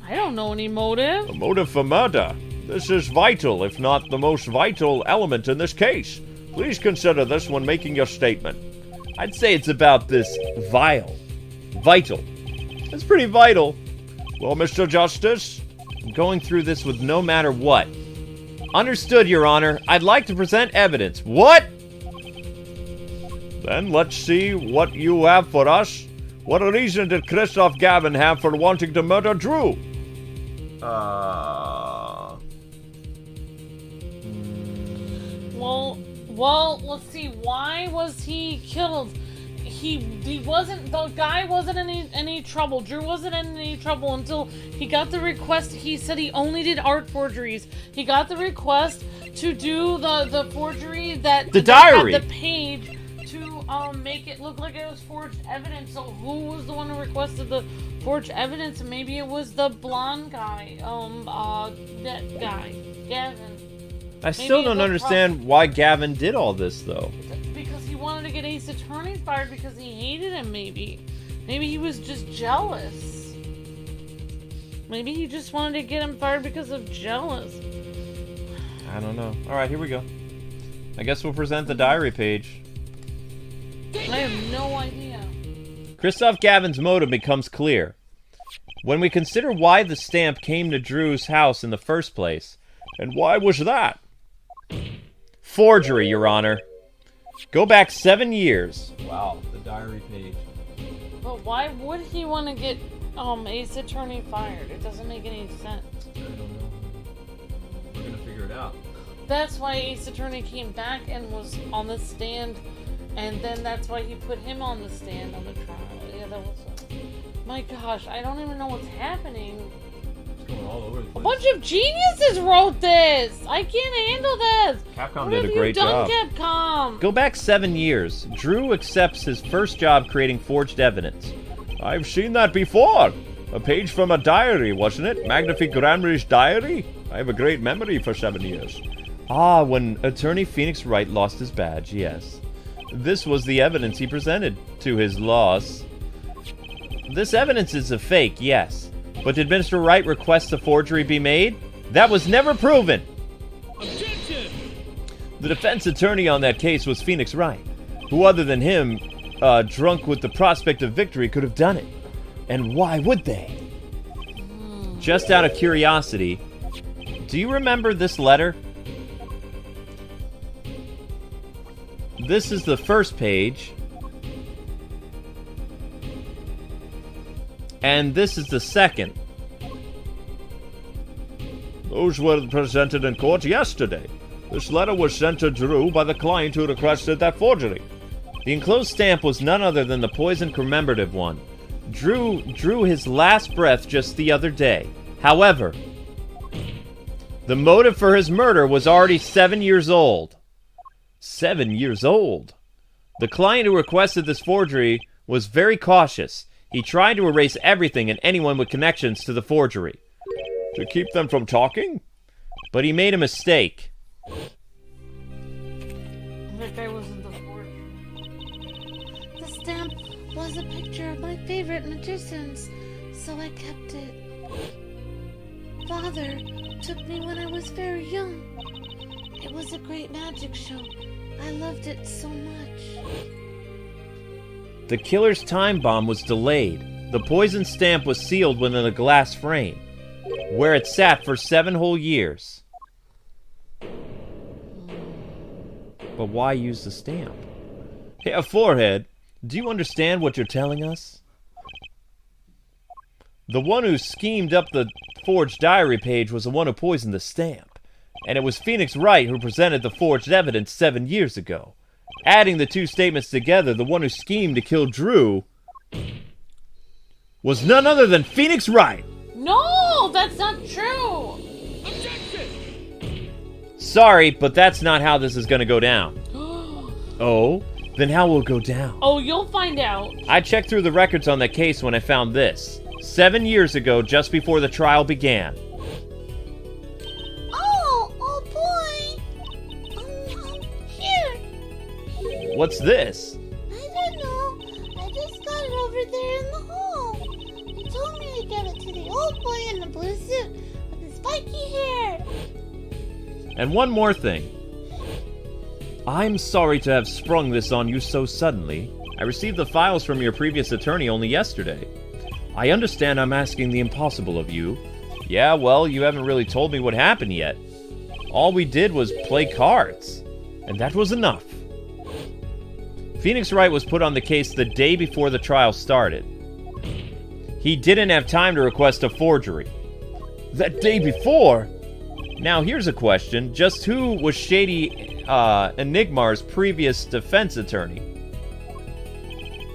I don't know any motive. A motive for murder. This is vital, if not the most vital element in this case. Please consider this when making your statement. I'd say it's about this vital. It's pretty vital. Well, Mr. Justice, I'm going through this with no matter what. Understood, Your Honor. I'd like to present evidence. What? Then let's see what you have for us. What reason did Christoph Gavin have for wanting to murder Drew? Well, let's see. Why was he killed? He wasn't. The guy wasn't in any trouble. Drew wasn't in any trouble until he got the request. He said he only did art forgeries. He got the request to do the forgery that the diary, had the page to make it look like it was forged evidence. So who was the one who requested the forged evidence? Maybe it was the blonde guy. That guy, Gavin. I still don't understand why Gavin did all this, though. Because he wanted to get Ace Attorney fired because he hated him, maybe. Maybe he was just jealous. Maybe he just wanted to get him fired because of jealous. I don't know. Alright, here we go. I guess we'll present the diary page. I have no idea. Christoph Gavin's motive becomes clear. When we consider why the stamp came to Drew's house in the first place, and why was that? Forgery, Your Honor. Go back 7 years. Wow, the diary page. But why would he want to get Ace Attorney fired? It doesn't make any sense. I don't know. We're gonna figure it out. That's why Ace Attorney came back and was on the stand, and then that's why he put him on the stand on the trial. Yeah, that was. My gosh, I don't even know what's happening. All over the place. A bunch of geniuses wrote this! I can't handle this! Capcom did a great job. What have you done, Capcom? Go back 7 years. Drew accepts his first job creating forged evidence. I've seen that before. A page from a diary, wasn't it? Magnifi Gramarye's diary? I have a great memory for 7 years. Ah, when Attorney Phoenix Wright lost his badge, yes. This was the evidence he presented to his loss. This evidence is a fake, yes. But did Mr. Wright request the forgery be made? That was never proven. Objection! The defense attorney on that case was Phoenix Wright. Who other than him, drunk with the prospect of victory, could have done it? And why would they? Just out of curiosity, do you remember this letter? This is the first page. And this is the second. Those were presented in court yesterday. This letter was sent to Drew by the client who requested that forgery. The enclosed stamp was none other than the poison commemorative one. Drew drew his last breath just the other day. However, the motive for his murder was already 7 years old. 7 years old. The client who requested this forgery was very cautious. He tried to erase everything and anyone with connections to the forgery. To keep them from talking? But he made a mistake. That guy wasn't the forger. The stamp was a picture of my favorite magicians, so I kept it. Father took me when I was very young. It was a great magic show. I loved it so much. The killer's time bomb was delayed. The poison stamp was sealed within a glass frame, where it sat for 7 whole years. But why use the stamp? Hey, Forgerd, do you understand what you're telling us? The one who schemed up the forged diary page was the one who poisoned the stamp. And it was Phoenix Wright who presented the forged evidence 7 years ago. Adding the two statements together, the one who schemed to kill Drew was none other than Phoenix Wright. No, that's not true. Objection! Sorry, but that's not how this is going to go down. Oh? Then how will it go down? Oh, you'll find out. I checked through the records on that case when I found this. 7 years ago, just before the trial began. Oh boy! Here. What's this? I don't know. I just got it over there in the hall. He told me to give it to the old boy in the blue suit with the spiky hair. And one more thing. I'm sorry to have sprung this on you so suddenly. I received the files from your previous attorney only yesterday. I understand I'm asking the impossible of you. Yeah, well, you haven't really told me what happened yet. All we did was play cards. And that was enough. Phoenix Wright was put on the case the day before the trial started. He didn't have time to request a forgery. That day before? Now here's a question. Just who was Shady Enigmar's previous defense attorney?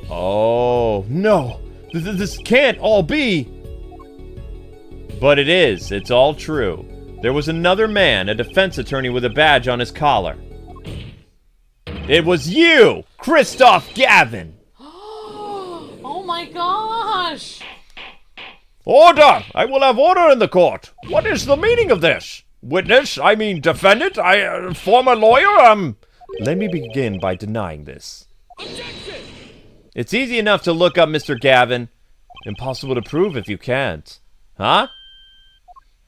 Oh, no. This can't all be. But it is. It's all true. There was another man, a defense attorney with a badge on his collar. It was you, Christoph Gavin. Oh my gosh. Order! I will have order in the court. What is the meaning of this? Witness, I mean defendant, former lawyer, Let me begin by denying this. Objection! It's easy enough to look up Mr. Gavin. Impossible to prove if you can't. Huh?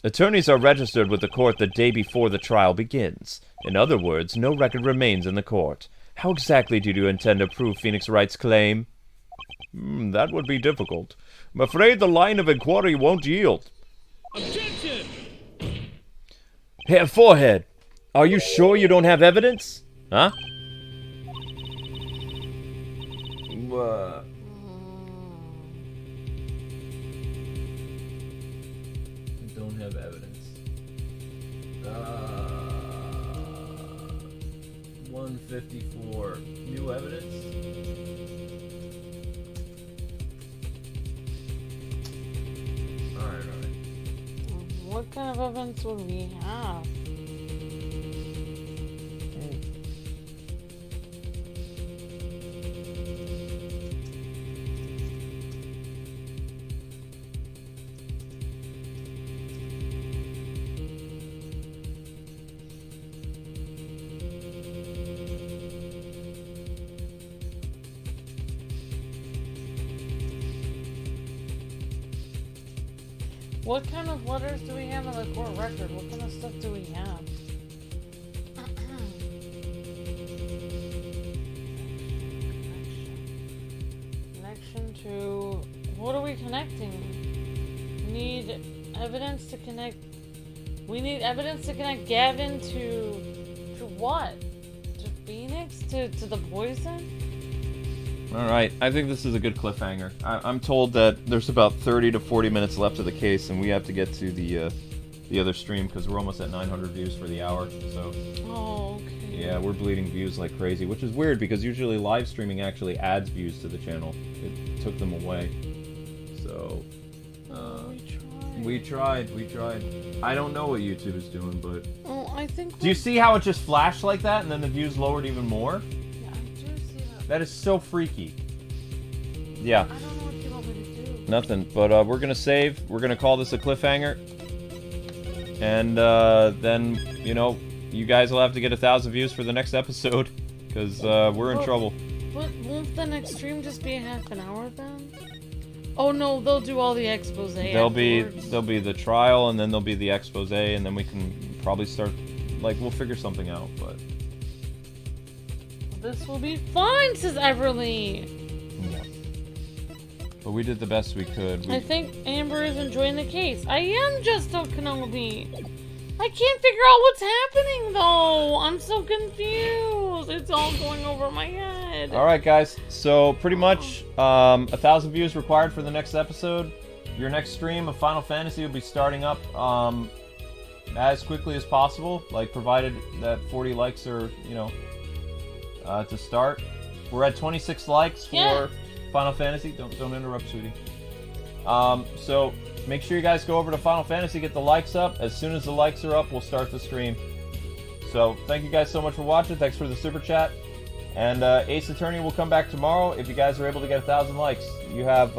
Attorneys are registered with the court the day before the trial begins. In other words, no record remains in the court. How exactly do you intend to prove Phoenix Wright's claim? That would be difficult. I'm afraid the line of inquiry won't yield. Objection! Hey, Forgerd, are you sure you don't have evidence? Huh? Don't have evidence. 154. New evidence? Alright. What kind of evidence would we have? What kind of letters do we have in the court record? What kind of stuff do we have? What are we connecting? We need evidence to connect. We need evidence to connect Gavin to what? To Phoenix? To the poison? Alright, I think this is a good cliffhanger. I'm told that there's about 30 to 40 minutes left of the case, and we have to get to the other stream because we're almost at 900 views for the hour. So. Oh, okay. Yeah, we're bleeding views like crazy, which is weird because usually live streaming actually adds views to the channel. It took them away. So. We tried. I don't know what YouTube is doing, but. Oh, I think. Do you see how it just flashed like that, and then the views lowered even more? Yeah, I do see that. That is so freaky. Yeah. I don't know what you want me to do. Nothing, but we're gonna save. We're gonna call this a cliffhanger, and then you know, you guys will have to get 1,000 views for the next episode, because we're in trouble. But won't the next stream just be a half an hour then? Oh no, they'll do all the expose. There'll be the trial, and then there'll be the expose, and then we can probably start. Like, we'll figure something out, but. This will be fine, says Everly. Yeah. But we did the best we could. I think Amber is enjoying the case. I am Justo Kenobi. I can't figure out what's happening though. I'm so confused. It's all going over my head. Alright guys, so pretty much 1,000 views required for the next episode. Your next stream of Final Fantasy will be starting up as quickly as possible, like provided that 40 likes are, you know, to start. We're at 26 likes for Final Fantasy. Don't interrupt, sweetie. So make sure you guys go over to Final Fantasy, get the likes up. As soon as the likes are up, we'll start the stream. So thank you guys so much for watching. Thanks for the super chat. And Ace Attorney will come back tomorrow if you guys are able to get 1,000 likes. You have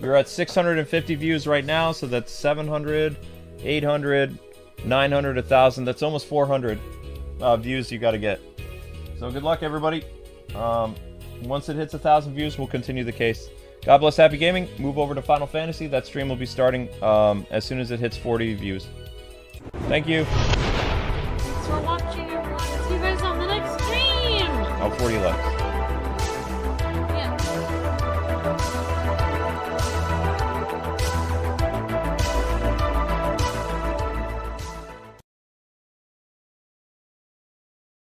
you're at 650 views right now, so that's 700, 800, 900, 1,000. That's almost 400 views you got to get. So good luck, everybody. Once it hits 1,000 views, we'll continue the case. God bless Happy Gaming. Move over to Final Fantasy. That stream will be starting as soon as it hits 40 views. Thank you. Thanks for watching, everyone. See you guys on the next stream. Oh, 40 likes.